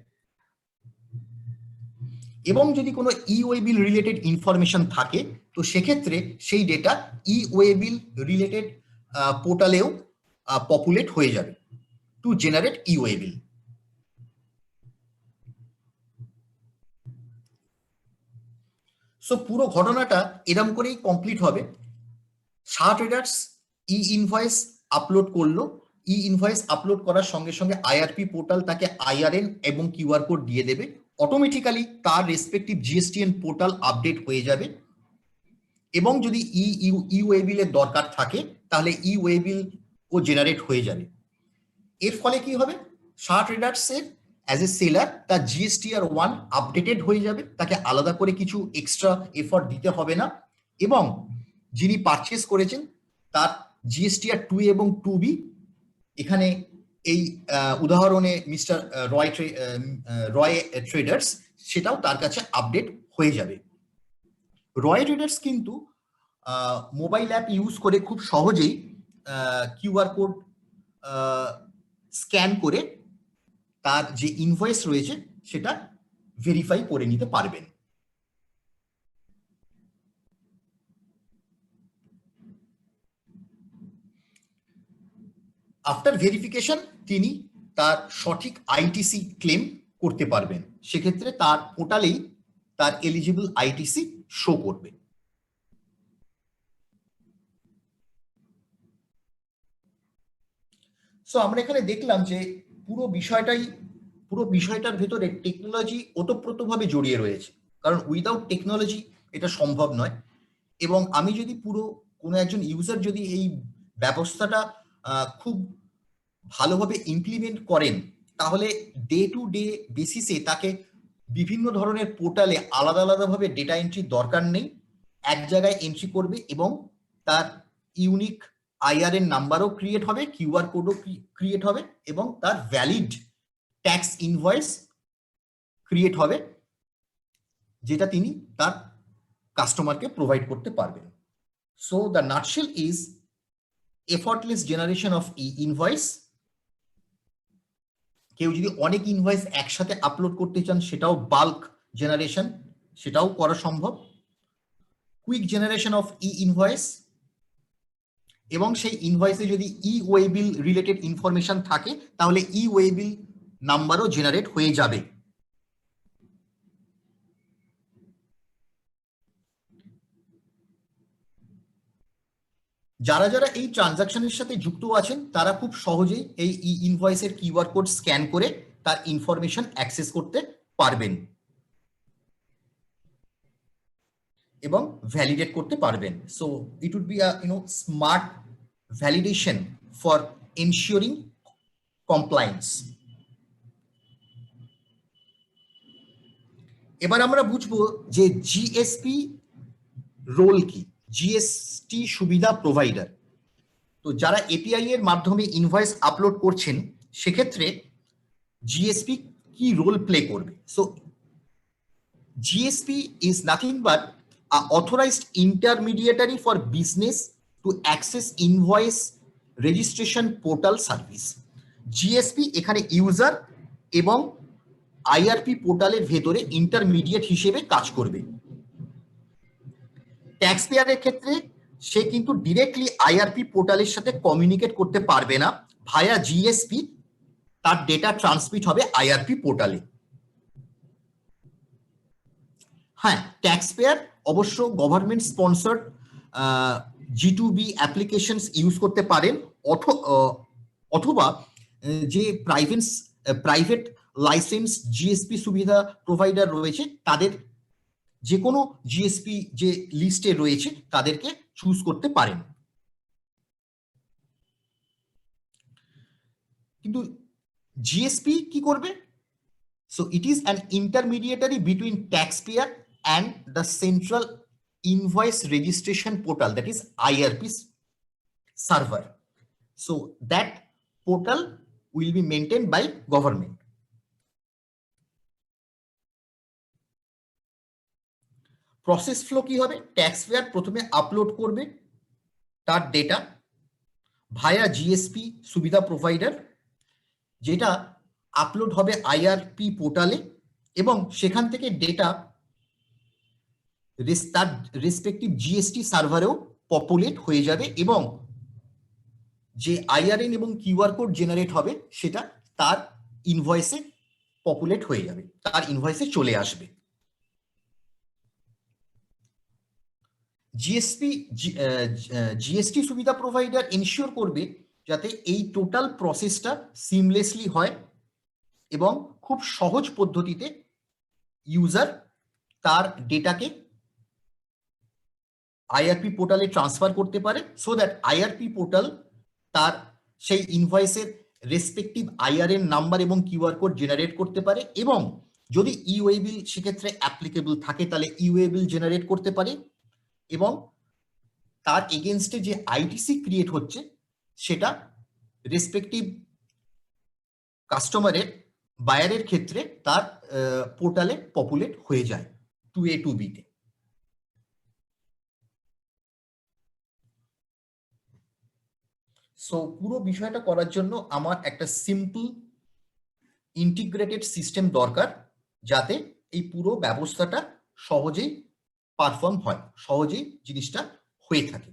এবং যদি কোনো ই ওয়ে বিল রিলেটেড ইনফরমেশন থাকে তো সেক্ষেত্রে সেই ডেটা ই ওয়ে বিল রিলেটেড পোর্টালেও পপুলেট হয়ে যাবে to generate E way bill. So পুরো ঘটনাটা এরকম করেই কমপ্লিট হবে। সাহা ট্রেডার্স ই ইনভয়েস আপলোড করলো, ই ইনভয়েস আপলোড করার সঙ্গে সঙ্গে আইআরপি পোর্টাল তাকে আইআরএন এবং কিউআর কোড দিয়ে দেবে। অটোমেটিক্যালি তার রেসপেক্টিভ জিএসটিএন পোর্টাল আপডেট হয়ে যাবে এবং যদি ই ওয়ে বিলের দরকার থাকে তাহলে ই ওয়ে বিল ও জেনারেট হয়ে যাবে। এর ফলে কি হবে, সাহা ট্রেডার্সের অ্যাজ এ সেলার তার জিএসটিআর 1 আপডেটেড হয়ে যাবে, তাকে আলাদা করে কিছু এক্সট্রা এফর্ট দিতে হবে না, এবং যিনি পারচেস করেছেন তার জিএসটিআর 2 এবং 2B, এখানে এই উদাহরণে মিস্টার রয় ট্রেডার্স, সেটাও তার কাছে আপডেট হয়ে যাবে। রয় ট্রেডার্স কিন্তু মোবাইল অ্যাপ ইউজ করে খুব সহজেই কিউআর কোড স্ক্যান করে তার যে ইনভয়েস রয়েছে সেটা ভেরিফাই করে নিতে পারবেন। আফটার ভেরিফিকেশন তিনি তার সঠিক আইটিসি ক্লেম করতে পারবেন, সেক্ষেত্রে তার পোর্টালেই তার এলিজিবল আইটিসি শো করবে। সো আমরা এখানে দেখলাম যে পুরো বিষয়টার ভেতরে টেকনোলজি ওতপ্রোতভাবে জড়িয়ে রয়েছে, কারণ উইদাউট টেকনোলজি এটা সম্ভব নয়। এবং আমি যদি কোনো একজন ইউজার যদি এই ব্যবস্থাটা খুব ভালোভাবে ইমপ্লিমেন্ট করেন, তাহলে ডে টু ডে বেসিসে তাকে বিভিন্ন ধরনের পোর্টালে আলাদা আলাদাভাবে ডেটা এন্ট্রির দরকার নেই, এক জায়গায় এন্ট্রি করবে এবং তার ইউনিক আইআরএন নাম্বারও ক্রিয়েট হবে, কিউআর কোডও ক্রিয়েট হবে এবং তার ভ্যালিড ট্যাক্স ইনভয়েস ক্রিয়েট হবে, যেটা তিনি তার কাস্টমারকে প্রোভাইড করতে পারবেন। So the nutshell is effortless generation of e invoice. কেউ যদি অনেক ইনভয়েস একসাথে আপলোড করতে চান, সেটাও বাল্ক জেনারেশন, সেটাও করা সম্ভব। Quick generation of e invoice, এবং সেই ইনভয়েসে যদি ই ওয়ে বিল রিলেটেড ইনফরমেশন থাকে তাহলে ই ওয়ে বিল নাম্বারও জেনারেট হয়ে যাবে। যারা যারা এই ট্রানজাকশনের সাথে যুক্ত আছেন তারা খুব সহজেই এই ই ইনভয়েসের কিউআর কোড স্ক্যান করে তার ইনফরমেশন অ্যাক্সেস করতে পারবেন এবং ভ্যালিডেট করতে পারবেন। So it would be smart validation for ensuring compliance. এবার আমরা বুঝবো যে জিএসপি রোল কি, জিএসটি সুবিধা প্রোভাইডার। তো যারা এপিআই এর মাধ্যমে ইনভয়েস আপলোড করছেন, সেক্ষেত্রে জিএসপি কি রোল প্লে করবে? So GSP is nothing but a authorized intermediary for business to access invoice registration portal service. GSP এখানে ইউজার এবং আইআরপি পোর্টালের ভেতরে ইন্টারমিডিয়েট হিসেবে কাজ করবে। ট্যাক্স পেয়ারের ক্ষেত্রে সে কিন্তু ডিরেক্টলি আইআরপি পোর্টালের সাথে কমিউনিকেট করতে পারবে না, ভায়া জিএসপি তার ডেটা ট্রান্সমিট হবে আইআরপি পোর্টালে। হ্যাঁ, ট্যাক্স পেয়ার অবশ্য government sponsored G2B applications use করতে পারেন, অথবা যে প্রাইভেট লাইসেন্স জিএসপি সুবিধা প্রোভাইডার রয়েছে তাদের যে কোনো জিএসপি যে লিস্টে রয়েছে তাদেরকে চুজ করতে পারেন। কিন্তু জিএসপি কি করবে? So it is an intermediary between tax payer and the central invoice registration portal, that is IRP server. So that portal will be maintained by government. Process flow কি হবে? ট্যাক্স পেয়ার প্রথমে upload করবে তার data ভায়া GSP সুবিধা provider, যেটা upload হবে IRP পোর্টালে এবং সেখান থেকে ডেটা তার রেসপেক্টিভ জিএসটি সার্ভারেও পপুলেট হয়ে যাবে এবং যে আইআরএন এবং কিউআর কোড জেনারেট হবে সেটা তার ইনভয়েসে পপুলেট হয়ে যাবে, তার ইনভয়েসে চলে আসবে। জিএসটি সুবিধা প্রোভাইডার এনশিওর করবে যাতে এই টোটাল প্রসেসটা সিমলেসলি হয় এবং খুব সহজ পদ্ধতিতে ইউজার তার ডেটাকে আইআরপি পোর্টালে ট্রান্সফার করতে পারে, সো দ্যাট আইআরপি পোর্টাল তার সেই ইনভয়েসের রেসপেক্টিভ আইআরএন নাম্বার এবং কিউআর কোড জেনারেট করতে পারে, এবং যদি ইওয়ে বিল সেক্ষেত্রে অ্যাপ্লিকেবল থাকে তাহলে ইওয়ে বিল জেনারেট করতে পারে, এবং তার এগেনস্টে যে আইটিসি ক্রিয়েট হচ্ছে সেটা রেসপেক্টিভ কাস্টমারের বায়ারের ক্ষেত্রে তার পোর্টালে পপুলেট হয়ে যায় 2A 2B তে। সো পুরো বিষয়টা করার জন্য আমার একটা সিম্পল ইন্টিগ্রেটেড সিস্টেম দরকার, যাতে এই পুরো ব্যবস্থাটা সহজেই পারফর্ম হয়, সহজেই জিনিসটা হয়ে থাকে।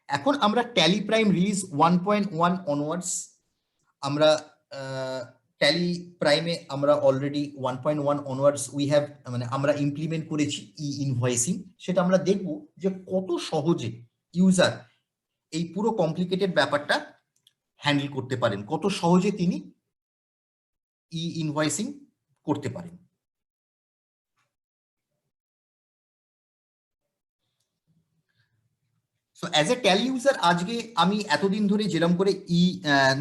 এখন আমরা ট্যালি প্রাইম রিলিজ 1.1 অনওয়ার্ডস আমরা ট্যালি প্রাইমে আমরা অলরেডি 1.1 অনওয়ার্ডস উই হ্যাভ মানে আমরা ইমপ্লিমেন্ট করেছি ই ইনভয়েসিং। সেটা আমরা দেখব যে কত সহজে ইউজার এই পুরো কমপ্লিকেটেড ব্যাপারটা হ্যান্ডেল করতে পারেন, কত সহজে তিনি ই ইনভয়েসিং করতে পারেন। So as a tally user আজকে আমি এতদিন ধরে যেরকম করে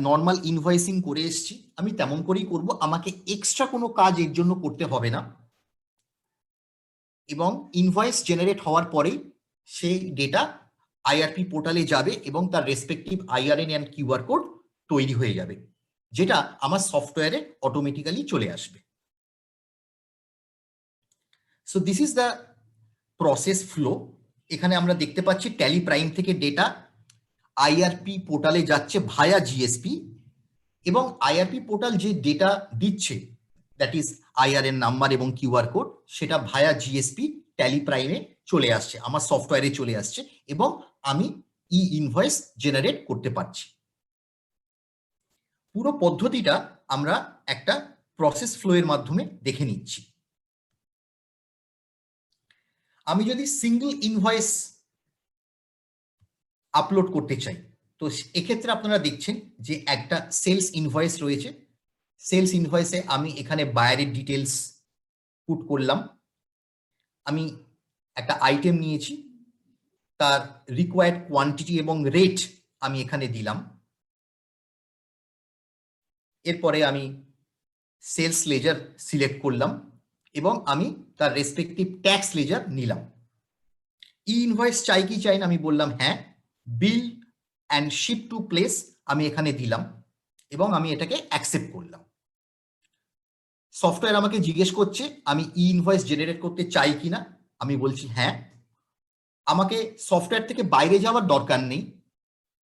নর্মাল ইনভয়েসিং করে এসেছি আমি তেমন করেই করব, আমাকে এক্সট্রা কোনো কাজ এর জন্য করতে হবে না, এবং ইনভয়েস জেনারেট হওয়ার পরেই সেই ডেটা আইআরপি পোর্টালে যাবে এবং তার রেসপেক্টিভ আইআরএন অ্যান্ড কিউআর কোড তৈরি হয়ে যাবে, যেটা আমার সফটওয়্যারে অটোমেটিক্যালি চলে আসবে। So this is the process flow. এখানে আমরা দেখতে পাচ্ছি ট্যালি প্রাইম থেকে ডেটা আইআরপি পোর্টালে যাচ্ছে ভায়া জিএসপি, এবং আইআরপি পোর্টাল যে ডেটা দিচ্ছে দ্যাট ইজ আইআরএন নাম্বার এবং কিউআর কোড, সেটা ভায়া জিএসপি ট্যালি প্রাইমে চলে আসছে, আমার সফটওয়্যারে চলে আসছে, এবং আমি ই ইনভয়েস জেনারেট করতে পারছি। পুরো পদ্ধতিটা আমরা একটা প্রসেস ফ্লো এর মাধ্যমে দেখে নিচ্ছি। আমি যদি সিঙ্গল ইনভয়েস আপলোড করতে চাই, তো এক্ষেত্রে আপনারা দেখছেন যে একটা সেলস ইনভয়েস রয়েছে। সেলস ইনভয়েসে আমি এখানে বায়ারের ডিটেলস পুট করলাম, আমি একটা আইটেম নিয়েছি, তার রিকোয়ার্ড কোয়ান্টিটি এবং রেট আমি এখানে দিলাম, এরপরে আমি সেলস লেজার সিলেক্ট করলাম এবং আমি তার রেসপেক্টিভ ট্যাক্স লেজার নিলাম। ই ইনভয়েস চাই কি চাই না আমি বললাম হ্যাঁ, Bill and sheep to place আমি এখানে দিলাম এবং আমি এটাকে অ্যাকসেপ্ট করলাম। সফটওয়্যার আমাকে জিজ্ঞেস করছে আমি ই ইনভয়েস জেনারেট করতে চাই কিনা, আমি বলছি হ্যাঁ। আমাকে সফটওয়্যার থেকে বাইরে যাওয়ার দরকার নেই,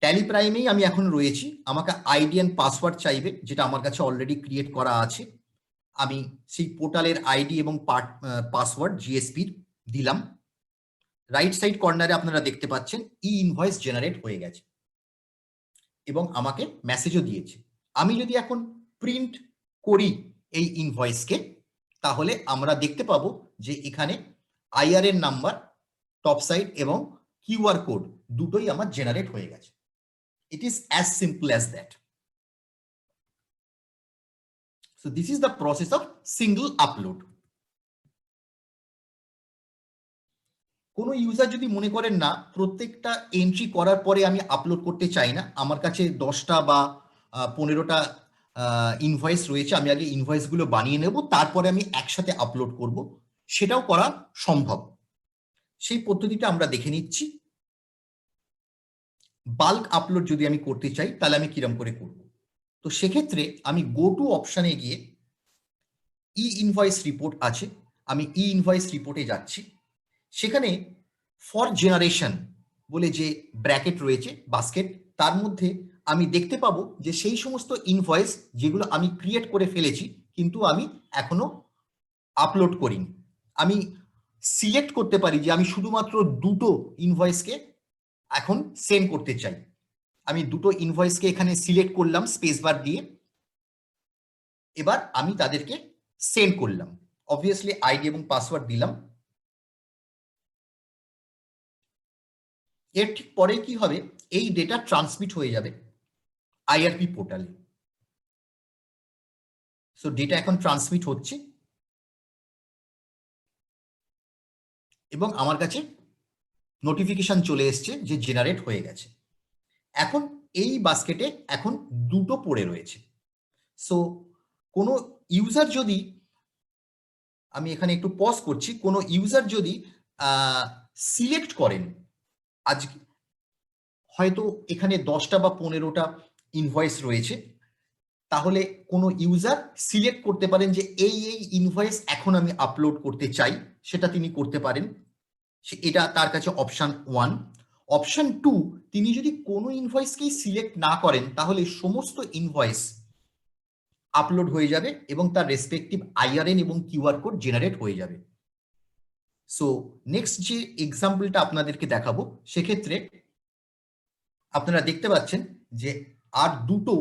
ট্যালি প্রাইমেই আমি এখন রয়েছি, আমাকে আইডি অ্যান্ড পাসওয়ার্ড চাইবে যেটা আমার কাছে অলরেডি ক্রিয়েট করা আছে। আমি সেই পোর্টালের আইডি এবং পাসওয়ার্ড জিএসপির দিলাম। রাইট সাইড কর্নারে আপনারা দেখতে পাচ্ছেন ই ইনভয়েস জেনারেট হয়ে গেছে এবং আমাকে মেসেজও দিয়েছে। আমি যদি এখন প্রিন্ট করি এই ইনভয়েসকে, তাহলে আমরা দেখতে পাবো যে এখানে আইআরএন নাম্বার টপ সাইড এবং কিউআর কোড দুটোই আমার জেনারেট হয়ে গেছে। It is as simple as that. So this is the process of single upload. কোনো ইউজার যদি মনে করেন না প্রত্যেকটা এন্ট্রি করার পরে আমি আপলোড করতে চাই না, আমার কাছে 10টা বা 15টা ইনভয়েস রয়েছে, আমি আগে ইনভয়েসগুলো বানিয়ে নেব তারপরে আমি একসাথে আপলোড করব, সেটাও করা সম্ভব। সেই পদ্ধতিটা আমরা দেখে নিচ্ছি। বাল্ক আপলোড যদি আমি করতে চাই তাহলে আমি কিরম করে করব, তো সেক্ষেত্রে আমি গো টু অপশানে গিয়ে ই ইনভয়েস রিপোর্ট আছে, আমি ই ইনভয়েস রিপোর্টে যাচ্ছি। সেখানে ফর জেনারেশন বলে যে ব্র্যাকেট রয়েছে বাস্কেট, তার মধ্যে আমি দেখতে পাবো যে সেই সমস্ত ইনভয়েস যেগুলো আমি ক্রিয়েট করে ফেলেছি কিন্তু আমি এখনো আপলোড করিনি, আমি সিলেক্ট করতে পারি যে আমি শুধুমাত্র দুটো ইনভয়েসকে এখন সেন্ড করতে চাই। আমি দুটো ইনভয়েসকে এখানে সিলেক্ট করলাম স্পেস বার দিয়ে, এবার আমি তাদেরকে সেন্ড করলাম, অবভিয়াসলি আইডি এবং পাসওয়ার্ড দিলাম। এর ঠিক পরে কি হবে, এই ডেটা ট্রান্সমিট হয়ে যাবে আইআরপি পোর্টালে। সো ডেটা এখন ট্রান্সমিট হচ্ছে এবং আমার কাছে নোটিফিকেশন চলে এসছে যে জেনারেট হয়ে গেছে। এখন এই বাস্কেটে এখন দুটো পড়ে রয়েছে। সো কোনো ইউজার যদি, আমি এখানে একটু পজ করছি, কোনো ইউজার যদি সিলেক্ট করেন, আজকে হয়তো এখানে 10টা বা 15টা ইনভয়েস রয়েছে, তাহলে কোনো ইউজার সিলেক্ট করতে পারেন যে এই ইনভয়েস এখন আমি আপলোড করতে চাই, সেটা তিনি করতে পারেন। এটা তার কাছে অপশন 1। অপশন 2, তিনি যদি কোনো ইনভয়েসকেই সিলেক্ট না করেন তাহলে সমস্ত ইনভয়েস আপলোড হয়ে যাবে এবং তার রেসপেক্টিভ আইআরএন এবং কিউআর কোড জেনারেট হয়ে যাবে। সো নেক্সট যে এক্সাম্পলটা আপনাদেরকে দেখাবো, সেক্ষেত্রে আপনারা দেখতে পাচ্ছেন যে আর দুটো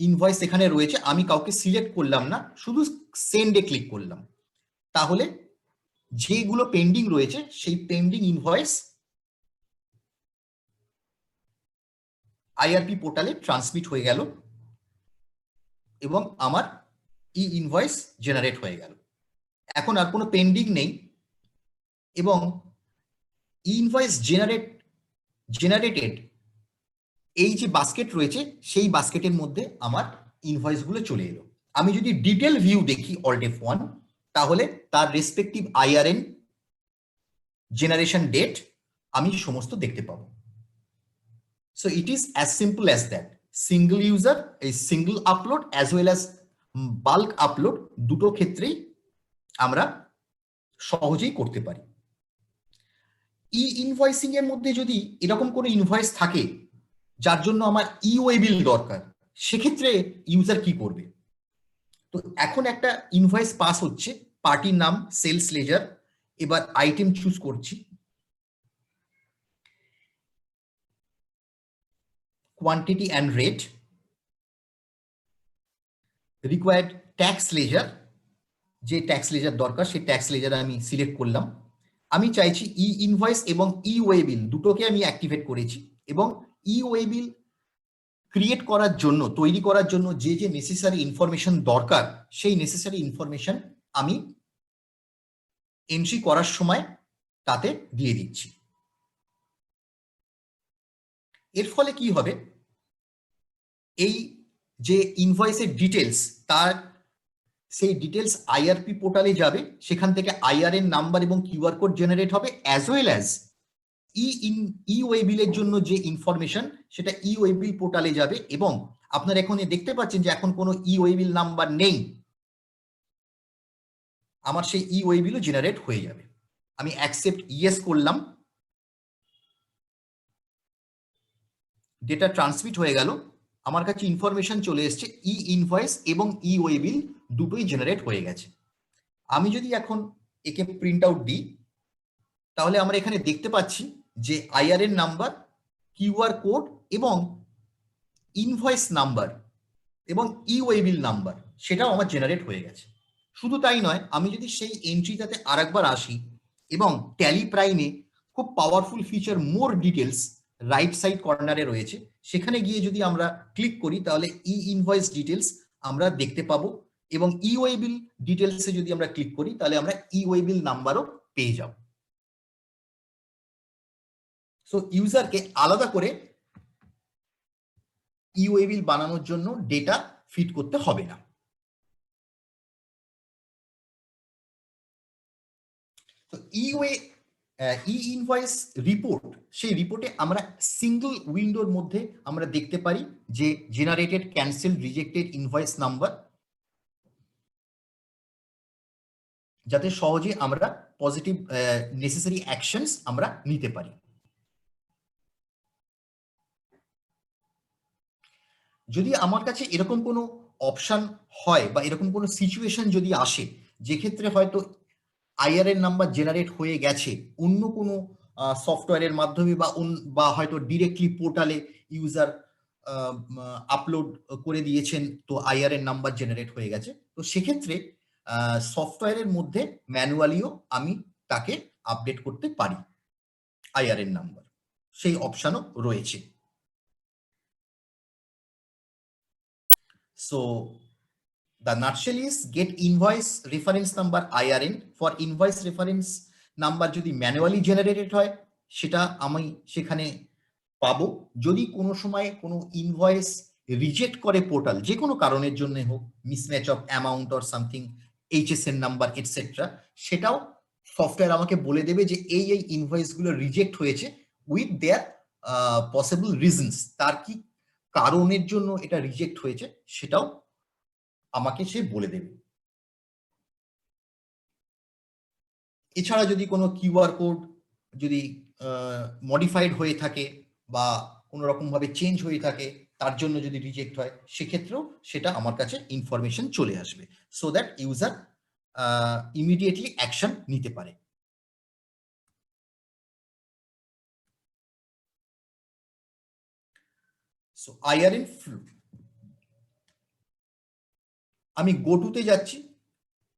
ইনভয়েস এখানে রয়েছে, আমি কাউকে সিলেক্ট করলাম না, শুধু সেন্ডে ক্লিক করলাম, তাহলে যেগুলো পেন্ডিং রয়েছে সেই পেন্ডিং ইনভয়েস আইআরপি পোর্টালে ট্রান্সমিট হয়ে গেল এবং আমার ই ইনভয়েস জেনারেট হয়ে গেল। এখন আর কোনো পেন্ডিং নেই এবং ইনভয়েস জেনারেটেড এই যে বাস্কেট রয়েছে সেই বাস্কেটের মধ্যে আমার ইনভয়েসগুলো চলে এলো। আমি যদি ডিটেল ভিউ দেখি অল্ট F1, তাহলে তার রেসপেক্টিভ আইআরএন, জেনারেশন ডেট আমি সমস্ত দেখতে পাবো। So it is as simple as that. Single user, এই single upload as well as bulk upload, দুটো ক্ষেত্রেই আমরা সহজেই করতে পারি। ই ইনভয়েসিং এর মধ্যে যদি এরকম কোনো ইনভয়েস থাকে যার জন্য আমার ই ওয়েবিল দরকার, সেক্ষেত্রে ইউজার কি করবে? তো এখন একটা ইনভয়েস পাস হচ্ছে, পার্টির নাম সেলস লেজার, এবার আইটেম চুজ করছি, quantity and rate, required tax ledger, যে ট্যাক্স লেজার দরকার সেই ট্যাক্স লেজার আমি সিলেক্ট করলাম। আমি চাইছি ই ইনভয়েস এবং ই ওয়েবিল দুটোকে আমি অ্যাক্টিভেট করেছি এবং ই ওয়েবিল ক্রিয়েট করার জন্য, তৈরি করার জন্য যে যে নেসেসারি ইনফরমেশন দরকার সেই নেসেসারি ইনফরমেশন আমি এন্ট্রি করার সময় তাতে দিয়ে দিচ্ছি। এর ফলে কি হবে, এই যে ইনভয়েসের ডিটেলস, তার সেই ডিটেলস আইআরপি পোর্টালে যাবে, সেখান থেকে আইআরএন নাম্বার এবং কিউআর কোড জেনারেট হবে, অ্যাজ ওয়েল অ্যাজ ই ওয়েবিলের জন্য যে ইনফরমেশন সেটা ই ওয়েবিল পোর্টালে যাবে এবং আপনারা এখন দেখতে পাচ্ছেন যে এখন কোনো ই ওয়েবিল নাম্বার নেই, আমার সেই ই ওয়েবিলও জেনারেট হয়ে যাবে। আমি অ্যাকসেপ্ট ইয়েস করলাম, ডেটা ট্রান্সমিট হয়ে গেল, আমার কাছে ইনফরমেশন চলে এসছে ই ইনভয়েস এবং ই ওয়েবিল দুটোই জেনারেট হয়ে গেছে। আমি যদি এখন একে প্রিন্ট আউট দিই, তাহলে আমরা এখানে দেখতে পাচ্ছি যে আইআরএন নাম্বার, কিউআর কোড এবং ইনভয়েস নাম্বার এবং ই ওয়েবিল নাম্বার সেটাও আমার জেনারেট হয়ে গেছে। শুধু তাই নয়, আমি যদি সেই এন্ট্রিটাতে আরেকবার আসি এবং ট্যালি প্রাইমে খুব powerful feature more details right side কর্নারে রয়েছে, সেখানে গিয়ে যদি আমরা ক্লিক করি তাহলে ই ইনভয়েস ডিটেলস আমরা দেখতে পাবো এবং ই ওয়েবিল ডিটেলসে যদি আমরা ক্লিক করি তাহলে আমরা ই ওয়েবিল নাম্বারও পেয়ে যাব। সো ইউজারকে আলাদা করে ই ওয়েবিল বানানোর জন্য ডেটা ফিট করতে হবে না। তো ই ইনভয়েস রিপোর্ট, সেই রিপোর্টে আমরা সিঙ্গল উইন্ডোর মধ্যে আমরা দেখতে পারি যে generated, cancel, rejected invoice number, যাতে সহজে আমরা পজিটিভ নেসেসারি অ্যাকশনস আমরা নিতে পারি। যদি আমার কাছে এরকম কোনো অপশন হয় বা এরকম কোনো সিচুয়েশন যদি আসে যেক্ষেত্রে হয়তো আইআরএন নাম্বার জেনারেট হয়ে গেছে অন্য কোনো সফটওয়্যারের মাধ্যমে বা হয়তো ডিরেক্টলি পোর্টালে ইউজার আপলোড করে দিয়েছেন, তো আইআরএন নাম্বার জেনারেট হয়ে গেছে, তো সেক্ষেত্রে সফটওয়্যারের মধ্যে ম্যানুয়ালিও আমি তাকে আপডেট করতে পারি আইআরএন নাম্বার। সেই অপশনও রয়েছে। So the nutshell is get invoice reference number IRN for invoice reference number যদি ম্যানুয়ালি জেনারেটেড হয় সেটা আমি সেখানে পাবো। যদি কোনো সময় কোনো ইনভয়েস রিজেক্ট করে পোর্টাল, যে কোনো কারণের জন্য হোক, mismatch of amount or something, HSN number etcetera, সেটাও সফটওয়্যার আমাকে বলে দেবে যে এই ইনভয়েসগুলো রিজেক্ট হয়েছে উইথ দেয়ার পসিবল রিজনস, তার কি কারণের জন্য এটা রিজেক্ট হয়েছে সেটাও আমাকে সে বলে দেবে। এছাড়া যদি কোনো কিউআর কোড যদি মডিফাইড হয়ে থাকে বা কোনো রকম ভাবে চেঞ্জ হয়ে থাকে, তার জন্য যদি রিজেক্ট হয়, সেক্ষেত্রেও সেটা আমার কাছে ইনফরমেশন চলে আসবে, so that user immediately action নিতে পারে। সো আইআরএন ফ্লো, আমি গো টুতে যাচ্ছি,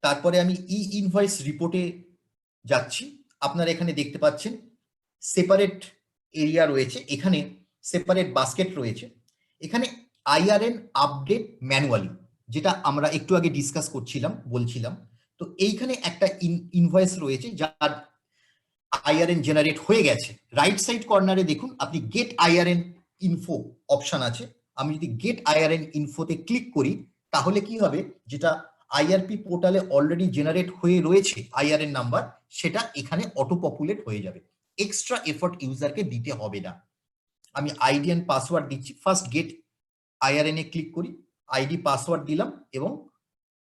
তারপরে আমি ই ইনভয়েস রিপোর্টে যাচ্ছি। আপনারা এখানে দেখতে পাচ্ছেন সেপারেট এরিয়া রয়েছে, এখানে সেপারেট বাস্কেট রয়েছে। এখানে আইআরএন আপডেট ম্যানুয়ালি, যেটা আমরা একটু আগে ডিসকাস করছিলাম, বলছিলাম, তো এইখানে একটা ইনভয়েস রয়েছে যার আইআরএন জেনারেট হয়ে গেছে। রাইট সাইড কর্নারে দেখুন আপনি গেট আইআরএন ইনফো অপশন আছে। আমি যদি গেট আইআরএন ইনফোতে ক্লিক করি তাহলে কি হবে, যেটা আইআরপি পোর্টালে অলরেডি জেনারেট হয়ে রয়েছে আইআরএন নাম্বার, সেটা এখানে অটো পপুলেট হয়ে যাবে, এক্সট্রা এফর্ট ইউজারকে দিতে হবে না। আমি আইডি এন্ড পাসওয়ার্ড দিচ্ছি, ফার্স্ট গেট আইআরএন এ ক্লিক করি, আইডি পাসওয়ার্ড দিলাম এবং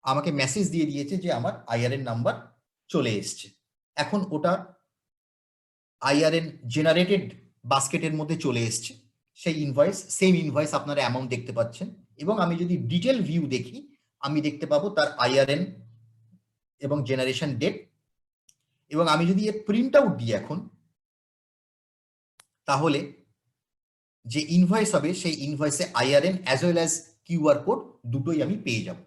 আমাকে মেসেজ দিয়ে দিয়েছে যে আমার আইআরএন নাম্বার চলে এসছে। এখন ওটা আইআরএন জেনারেটেড বাস্কেটের মধ্যে চলে এসছে, সেই ইনভয়েস, সেম ইনভয়েস আপনারা অ্যামাউন্ট দেখতে পাচ্ছেন। এবং আমি যদি ডিটেল ভিউ দেখি, আমি দেখতে পাবো তার আইআরএন এবং জেনারেশন ডেট। এবং আমি যদি এর প্রিন্ট আউট দিই এখন, তাহলে যে ইনভয়েস হবে সেই ইনভয়েসে IRN as well as QR code দুটোই আমি পেয়ে যাব।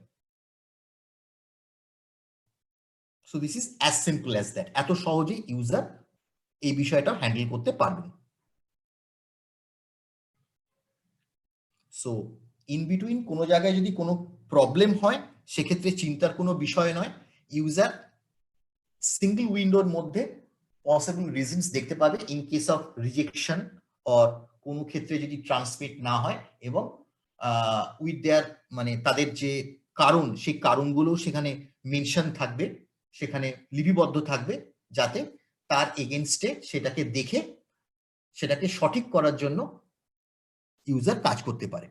So this is as simple as that. এত সহজেই ইউজার এই বিষয়টা হ্যান্ডেল করতে পারবেন। সো ইন বিটুইন কোনো জায়গায় যদি কোনো প্রবলেম হয়, সেক্ষেত্রে চিন্তার কোনো বিষয় নয়, ইউজার সিঙ্গল উইন্ডোর মধ্যে পসিবল রিজনস দেখতে পাবে in case of rejection or কোনো ক্ষেত্রে যদি ট্রান্সমিট না হয়, এবং উইথ দেয়ার মানে তাদের যে কারণ, সেই কারণগুলো সেখানে মেনশন থাকবে, সেখানে লিপিবদ্ধ থাকবে, যাতে তার এগেনস্টে সেটাকে দেখে সেটাকে সঠিক করার জন্য ইউজার কাজ করতে পারে।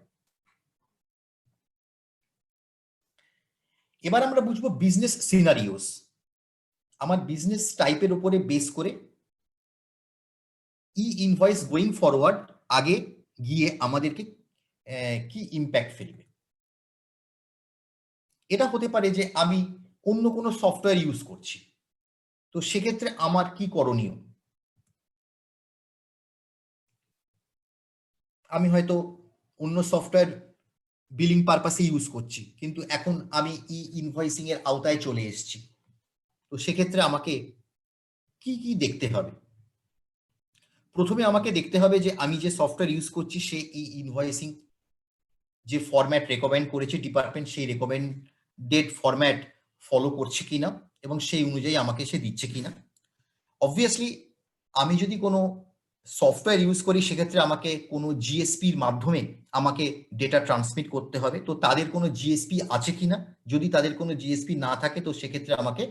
এবার আমরা বুঝবো বিজনেস সিনারিওস। আমার বিজনেস টাইপের উপরে বেস করে ই ইনভয়েস গোয়িং ফরওয়ার্ড আগে গিয়ে আমাদেরকে কি ইম্প্যাক্ট ফেলবে। এটা হতে পারে যে আমি অন্য কোনো সফটওয়্যার ইউজ করছি, তো সেক্ষেত্রে আমার কি করণীয়। আমি হয়তো অন্য সফটওয়্যার বিলিং পারপাসে ইউজ করছি, কিন্তু এখন আমি ই ইনভয়েসিং এর আওতায় চলে এসেছি, তো সেক্ষেত্রে আমাকে কি কি দেখতে হবে। প্রথমে আমাকে দেখতে হবে যে আমি যে সফটওয়্যার ইউজ করছি সে ই ইনভয়েসিং যে ফরম্যাট রেকমেন্ড করেছে ডিপার্টমেন্ট, সেই রেকমেন্ডেড ফরম্যাট ফলো করছে কিনা এবং সেই অনুযায়ী আমাকে সে দিচ্ছে কিনা। অবভিয়াসলি আমি যদি কোনো সফটওয়্যার ইউজ করি, সেক্ষেত্রে আমাকে কোনো জিএসপির মাধ্যমে আমাকে ডেটা ট্রান্সমিট করতে হবে, তো তাদের কোনো জিএসপি আছে কিনা। যদি তাদের কোনো জিএসপি না থাকে, তো সেক্ষেত্রে আমাকে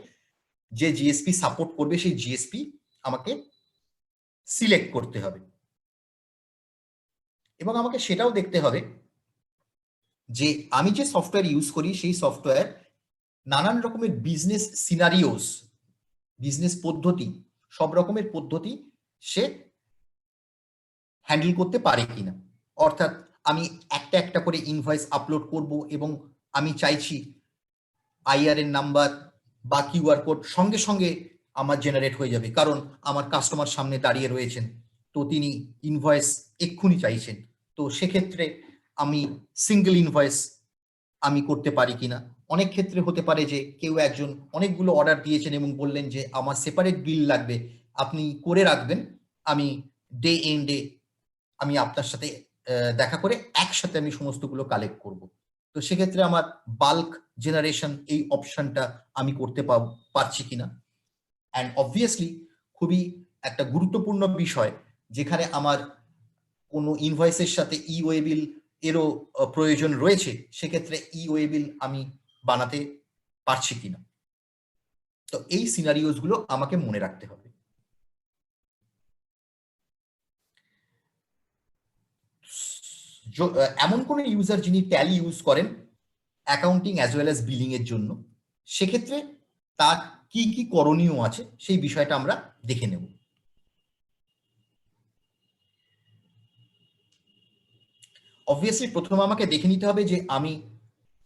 যে জিএসপি সাপোর্ট করবে সেই জিএসপি আমাকে সিলেক্ট করতে হবে। এবং আমাকে সেটাও দেখতে হবে যে আমি যে সফটওয়্যার ইউজ করি সেই সফটওয়্যার নানান রকমের বিজনেস সিনারিওস, বিজনেস পদ্ধতি, সব রকমের পদ্ধতি সে হ্যান্ডেল করতে পারে কিনা। অর্থাৎ আমি একটা একটা করে ইনভয়েস আপলোড করব এবং আমি চাইছি আইআরএন নাম্বার বা কিউআর কোড সঙ্গে সঙ্গে আমার জেনারেট হয়ে যাবে, কারণ আমার কাস্টমার সামনে দাঁড়িয়ে রয়েছেন, তো তিনি ইনভয়েস এক্ষুনি চাইছেন। তো সেক্ষেত্রে আমি সিঙ্গেল ইনভয়েস আমি করতে পারি কিনা। অনেক ক্ষেত্রে হতে পারে যে কেউ একজন অনেকগুলো অর্ডার দিয়েছেন এবং বললেন যে আমার সেপারেট বিল লাগবে, আপনি করে রাখবেন, আমি ডে এন্ডে আমি আপনার সাথে দেখা করে একসাথে আমি সমস্তগুলো কালেক্ট করব। তো সেক্ষেত্রে আমার বাল্ক জেনারেশন এই অপশনটা আমি করতে পারছি কিনা। অ্যান্ড অবভিয়াসলি খুবই একটা গুরুত্বপূর্ণ বিষয়, যেখানে আমার কোনো ইনভয়েসের সাথে ই ওয়েবিল এরও প্রয়োজন রয়েছে, সেক্ষেত্রে ই ওয়েবিল আমি বানাতে পারছি কিনা। তো এই সিনারিওস গুলো আমাকে মনে রাখতে হবে। এমন কোনো ইউজার যিনি ট্যালি ইউজ করেন accounting as well as billing এর জন্য, সেক্ষেত্রে তার কি কি করণীয় আছে সেই বিষয়টা আমরা দেখে নেব। অবভিয়াসলি প্রথমে আমাকে দেখে নিতে হবে যে আমি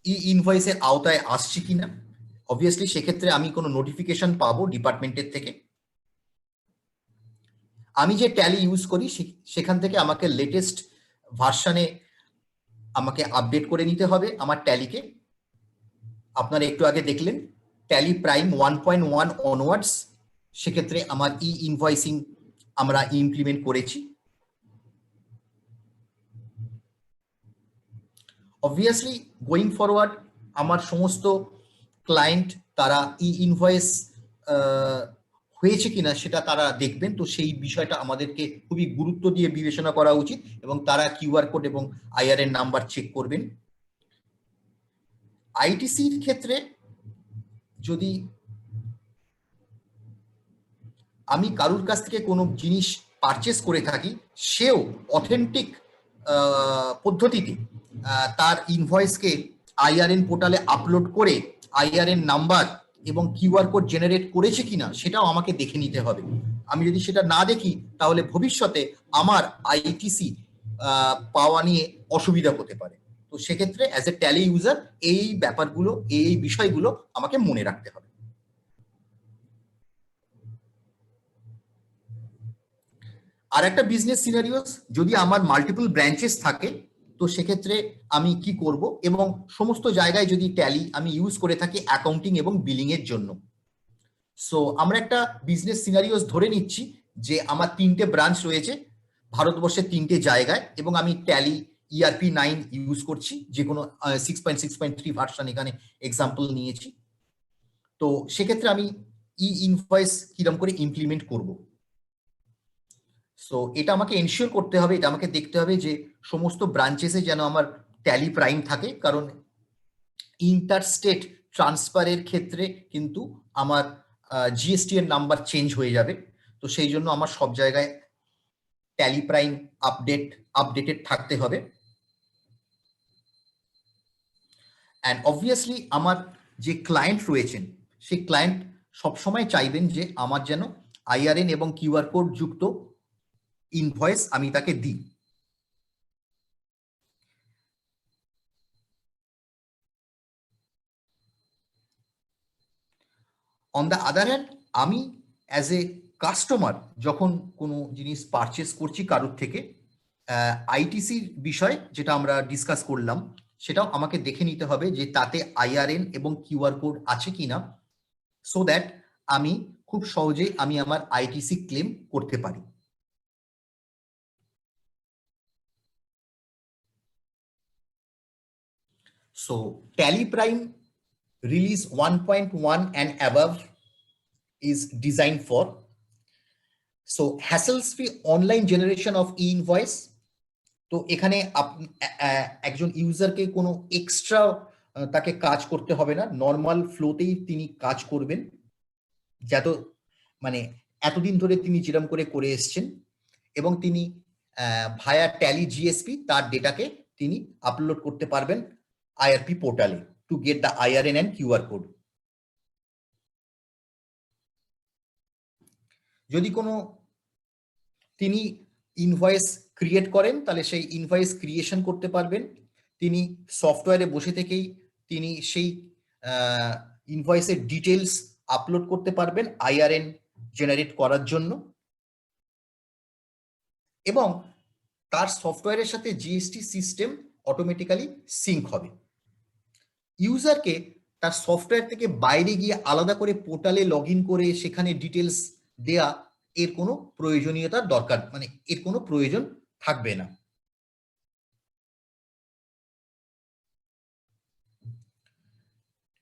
ই ইনভয়েসের আওতায় আসছি কিনা। অবভিয়াসলি সেক্ষেত্রে আমি কোনো নোটিফিকেশন পাবো ডিপার্টমেন্টের থেকে। আমি যে ট্যালি ইউজ করি সেখান থেকে আমাকে লেটেস্ট ভার্সনে আমাকে আপডেট করে নিতে হবে আমার ট্যালিকে। আপনারা একটু আগে দেখলেন ট্যালি প্রাইম 1.1 অনওয়ার্ডস, সেক্ষেত্রে আমার ই ইনভয়েসিং আমরা ইমপ্লিমেন্ট করেছি। অবভিয়াসলি গোয়িং ফরওয়ার্ড আমার সমস্ত ক্লায়েন্ট তারা ই ইনভয়েস হয়েছে কিনা সেটা তারা দেখবেন। তো সেই বিষয়টা আমাদেরকে খুবই গুরুত্ব দিয়ে বিবেচনা করা উচিত, এবং তারা কিউআর কোড এবং আইআরএন নাম্বার চেক করবেন। আইটিসির ক্ষেত্রে যদি আমি কারুর কাছ থেকে কোনো জিনিস পারচেস করে থাকি, সেও অথেন্টিক পদ্ধতিতে তার ইনভয়েসকে আইআরএন পোর্টালে আপলোড করে আইআরএন নাম্বার এবং কিউআর কোড জেনারেট করেছে কিনা সেটাও আমাকে দেখে নিতে হবে। আমি যদি সেটা না দেখি তাহলে ভবিষ্যতে আমার আইটিসি পাওয়া নিয়ে অসুবিধা হতে পারে। তো সেক্ষেত্রে অ্যাজ এ ট্যালি ইউজার এই ব্যাপারগুলো এই বিষয়গুলো আমাকে মনে রাখতে হবে। আর একটা বিজনেস সিনারিওস, যদি আমার মাল্টিপল ব্রাঞ্চেস থাকে তো সেক্ষেত্রে আমি কি করব, এবং সমস্ত জায়গায় যদি ট্যালি আমি ইউজ করে থাকি অ্যাকাউন্টিং এবং বিলিং এর জন্য। সো আমরা একটা বিজনেস সিনারিওস ধরে নিচ্ছি যে আমার 3টে ব্রাঞ্চ রয়েছে ভারতবর্ষের 3টে জায়গায়, এবং আমি ট্যালি ইআরপি 9 ইউজ করছি, যে কোনো 6.6.3 ভার্সন এখানে এক্সাম্পল নিয়েছি। তো সেক্ষেত্রে আমি ই ইনভয়েস কিরকম করে ইমপ্লিমেন্ট করব। সো এটা আমাকে এনশিওর করতে হবে, এটা আমাকে দেখতে হবে যে সমস্ত ব্রাঞ্চেসে যেন আমার ট্যালি প্রাইম থাকে, কারণ ইন্টারস্টেট ট্রান্সফারের ক্ষেত্রে কিন্তু আমার জিএসটি এর নাম্বার চেঞ্জ হয়ে যাবে। তো সেই জন্য আমার সব জায়গায় ট্যালি প্রাইম আপডেটেড থাকতে হবে। অ্যান্ড অবভিয়াসলি আমার যে ক্লায়েন্ট রয়েছেন সেই ক্লায়েন্ট সবসময় চাইবেন যে আমার যেন আইআরএন এবং কিউআর কোড যুক্ত ইনভয়েস আমি তাকে দিই। অন দ্য আদার হ্যান্ড আমি অ্যাজ এ কাস্টমার যখন কোনো জিনিস পারচেস করছি কারোর থেকে, আইটিসির বিষয় যেটা আমরা ডিসকাস করলাম সেটাও আমাকে দেখে নিতে হবে যে তাতে আইআরএন এবং কিউআর কোড আছে কিনা, সো দ্যাট আমি খুব সহজেই আমি আমার আইটিসি ক্লেম করতে পারি। So tally prime release 1.1 and above is designed for so hassle-free online generation of e-invoice। তো এখানে একজন ইউজারকে কোনো এক্সট্রা তাকে কাজ করতে হবে না, নর্মাল ফ্লোতেই তিনি কাজ করবেন, যত মানে এতদিন ধরে তিনি যেরকম করে এসছেন, এবং তিনি ভায়া ট্যালি জিএসপি তার ডেটাকে তিনি আপলোড করতে পারবেন আইআরপি পোর্টালে to get the আইআরএন and QR code. যদি কোনো তিনি ইনভয়েস ক্রিয়েট করেন তাহলে সেই ইনভয়েস ক্রিয়েশন করতে পারবেন, তিনি সফটওয়্যারে বসে থেকেই তিনি সেই ইনভয়েসের ডিটেলস আপলোড করতে পারবেন আইআরএন জেনারেট করার জন্য, এবং তার সফটওয়্যারের সাথে জিএসটি সিস্টেম অটোমেটিক্যালি সিঙ্ক হবে। ইউজারকে তার সফটওয়্যার থেকে বাইরে গিয়ে আলাদা করে পোর্টালে লগ ইন করে সেখানে ডিটেলস দেয়া এর কোনো প্রয়োজনীয়তার দরকার, মানে এর কোনো প্রয়োজন থাকবে না।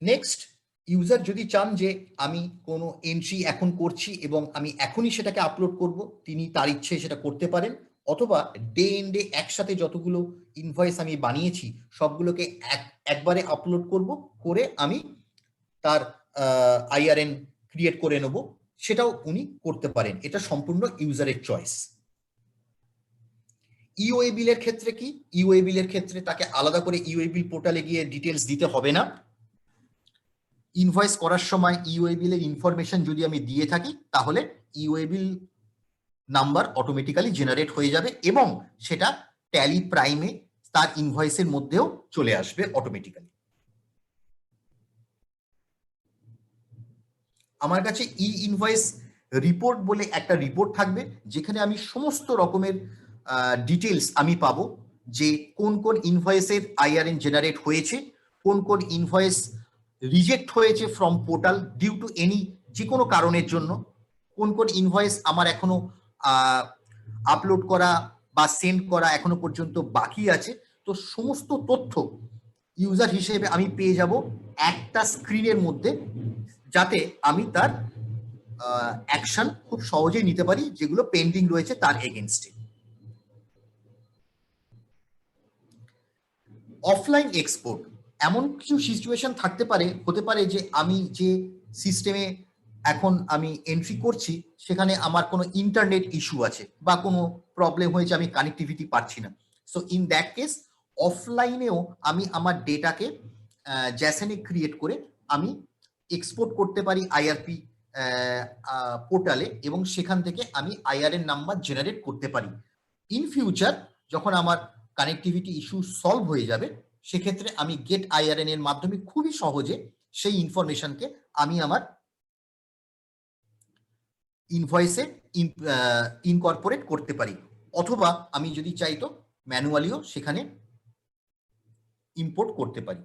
নেক্সট, ইউজার যদি চান যে আমি কোনো এন্ট্রি এখন করছি এবং আমি এখনই সেটাকে আপলোড করব, তিনি তার ইচ্ছে সেটা করতে পারেন, অথবা ডে এন্ডে একসাথে যতগুলো ইনভয়েস আমি বানিয়েছি সবগুলোকে একবারে আপলোড করব, করে আমি তার আইআরএন ক্রিয়েট করে নেব, সেটাও উনি করতে পারেন। এটা সম্পূর্ণ ইউজারের চয়েস। ইওএ বিলের ক্ষেত্রে কি? ইওএ বিলের ক্ষেত্রে তাকে আলাদা করে ইওএ বিল পোর্টালে গিয়ে ডিটেলস দিতে হবে না। ইনভয়েস করার সময় ইওএ বিলের ইনফরমেশন যদি আমি দিয়ে থাকি তাহলে ইওএ বিল নাম্বার অটোমেটিক্যালি জেনারেট হয়ে যাবে এবং সেটা ট্যালি প্রাইমে তার ইনভয়েসের মধ্যেও চলে আসবে অটোমেটিক্যালি। আমার কাছে ই ইনভয়েস রিপোর্ট বলে একটা রিপোর্ট থাকবে, যেখানে আমি সমস্ত রকমের ডিটেলস আমি পাবো, যে কোন কোন ইনভয়েসের আইআরএন জেনারেট হয়েছে, কোন কোন ইনভয়েস রিজেক্ট হয়েছে from portal due to any, যে কোনো কারণের জন্য, কোন কোন ইনভয়েস আমার এখনো আপলোড করা বা সেন্ড করা এখনো পর্যন্ত বাকি আছে। তো সমস্ত তথ্য ইউজার হিসেবে আমি পেয়ে যাব একটা স্ক্রিনের মধ্যে, যাতে আমি তার অ্যাকশন খুব সহজেই নিতে পারি যেগুলো পেন্ডিং রয়েছে তার এগেনস্টে। অফলাইন এক্সপোর্ট, এমন কিছু সিচুয়েশন থাকতে পারে, হতে পারে যে আমি যে সিস্টেমে এখন আমি এন্ট্রি করছি সেখানে আমার কোনো ইন্টারনেট ইস্যু আছে বা কোনো প্রবলেম হয়েছে, আমি কানেক্টিভিটি পাচ্ছি না। সো ইন দ্যাট কেস অফলাইনেও আমি আমার ডেটাকে জ্যাসনে ক্রিয়েট করে আমি এক্সপোর্ট করতে পারি আইআরপি পোর্টালে, এবং সেখান থেকে আমি আইআরএন নাম্বার জেনারেট করতে পারি। ইন ফিউচার যখন আমার কানেক্টিভিটি ইস্যু সলভ হয়ে যাবে, সেক্ষেত্রে আমি গেট আইআরএন এর মাধ্যমে খুবই সহজে সেই ইনফরমেশনকে আমি আমার ইনভয়েসে ইনকর্পোরেট করতে পারি, অথবা আমি যদি চাই তো ম্যানুয়ালিও সেখানে ইম্পোর্ট করতে পারি।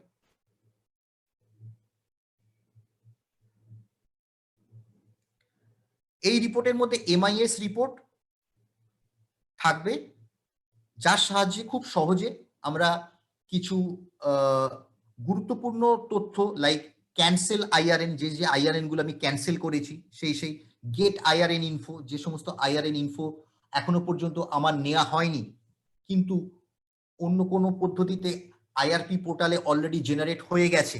এই রিপোর্টের মধ্যে এমআইএস রিপোর্ট থাকবে, যার সাহায্যে খুব সহজে আমরা কিছু গুরুত্বপূর্ণ তথ্য লাইক ক্যান্সেল আইআরএন, যে যে আইআরএন গুলো আমি ক্যান্সেল করেছি, সেই গেট আইআরএন ইনফো, যে সমস্ত আইআরএন ইনফো এখনো পর্যন্ত আমার নেওয়া হয়নি কিন্তু অন্য কোনো পদ্ধতিতে আইআরপি পোর্টালে অলরেডি জেনারেট হয়ে গেছে,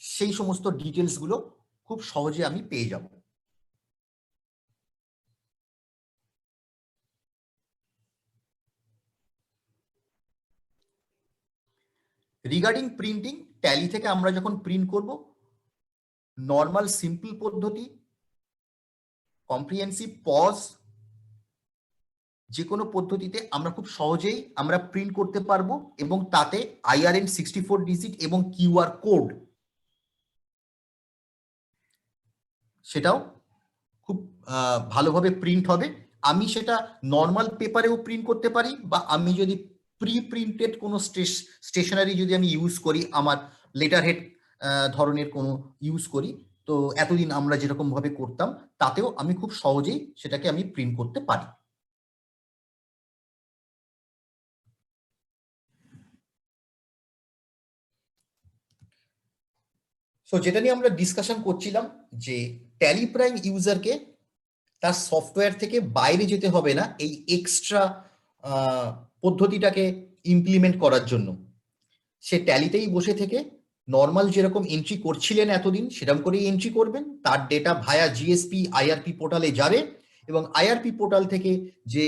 সেই সমস্ত ডিটেলস গুলো খুব সহজে আমি পেয়ে যাব। রিগার্ডিং প্রিন্টিং, ট্যালি থেকে আমরা যখন প্রিন্ট করব, নর্মাল সিম্পল পদ্ধতি, কম্প্রিহেন্সিভ, পজ, যে কোনো পদ্ধতিতে আমরা খুব সহজেই আমরা প্রিন্ট করতে পারবো, এবং তাতে আইআরএন 64 ডিজিট এবং কিউআর কোড সেটাও খুব ভালোভাবে প্রিন্ট হবে। আমি সেটা নর্মাল পেপারেও প্রিন্ট করতে পারি, বা আমি যদি প্রি প্রিন্টেড কোনো স্টেশনারি যদি আমি ইউজ করি, আমার লেটার হেড ধরনের কোনো ইউজ করি, তো এতদিন আমরা যেরকম ভাবে করতাম তাতেও আমি খুব সহজেই সেটাকে আমি প্রিন্ট করতে পারি। সো যেটা নিয়ে আমরা ডিসকাশন করছিলাম, যে ট্যালি প্রাইম ইউজারকে তার সফটওয়্যার থেকে বাইরে যেতে হবে না এই এক্সট্রা পদ্ধতিটাকে ইমপ্লিমেন্ট করার জন্য। সে ট্যালিতেই বসে থেকে নর্মাল যেরকম এন্ট্রি করছিলেন এতদিন সেরকম করেই এন্ট্রি করবেন, তার ডেটা ভায়া জিএসপি আইআরপি পোর্টালে যাবে, এবং আইআরপি পোর্টাল থেকে যে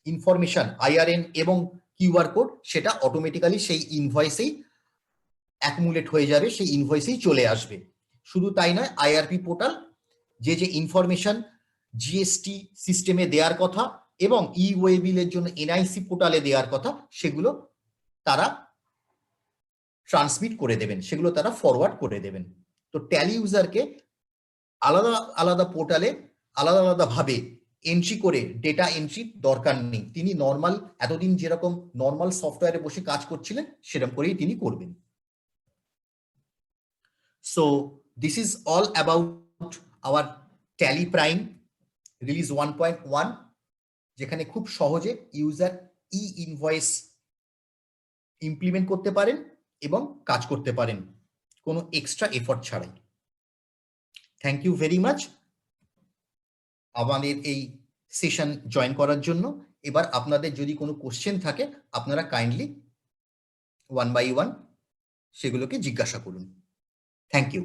ইনফরমেশন আইআরএন এবং কিউআর কোড সেটা অটোমেটিক্যালি সেই ইনভয়েসেই অ্যাকুমুলেট হয়ে যাবে, সেই ইনভয়েসেই চলে আসবে। শুধু তাই নয়, আইআরপি পোর্টাল যে যে ইনফরমেশন জিএসটি সিস্টেমে দেওয়ার কথা এবং ই ওয়ে বিলের জন্য এনআইসি পোর্টালে দেওয়ার কথা, সেগুলো তারা ট্রান্সমিট করে দেবেন, সেগুলো তারা ফরওয়ার্ড করে দেবেন। তো ট্যালি ইউজারকে আলাদা আলাদা পোর্টালে আলাদা আলাদা ভাবে এন্ট্রি করে ডেটা এন্ট্রি দরকার নেই, তিনি নর্মাল এতদিন যেরকম নর্মাল সফটওয়্যারে বসে কাজ করছিলেন সেরকম করেই তিনি করবেন। So this is all about our Tally Prime release 1.1, যেখানে খুব সহজে ইউজার ই ইনভয়েস ইমপ্লিমেন্ট করতে পারেন এবং কাজ করতে পারেন কোনো এক্সট্রা এফর্ট ছাড়াই। থ্যাংক ইউ ভেরি মাচ আমাদের এই সেশন জয়েন করার জন্য। এবার আপনাদের যদি কোনো কোশ্চেন থাকে আপনারা কাইন্ডলি 1 by 1 সেগুলোকে জিজ্ঞাসা করুন। Thank you.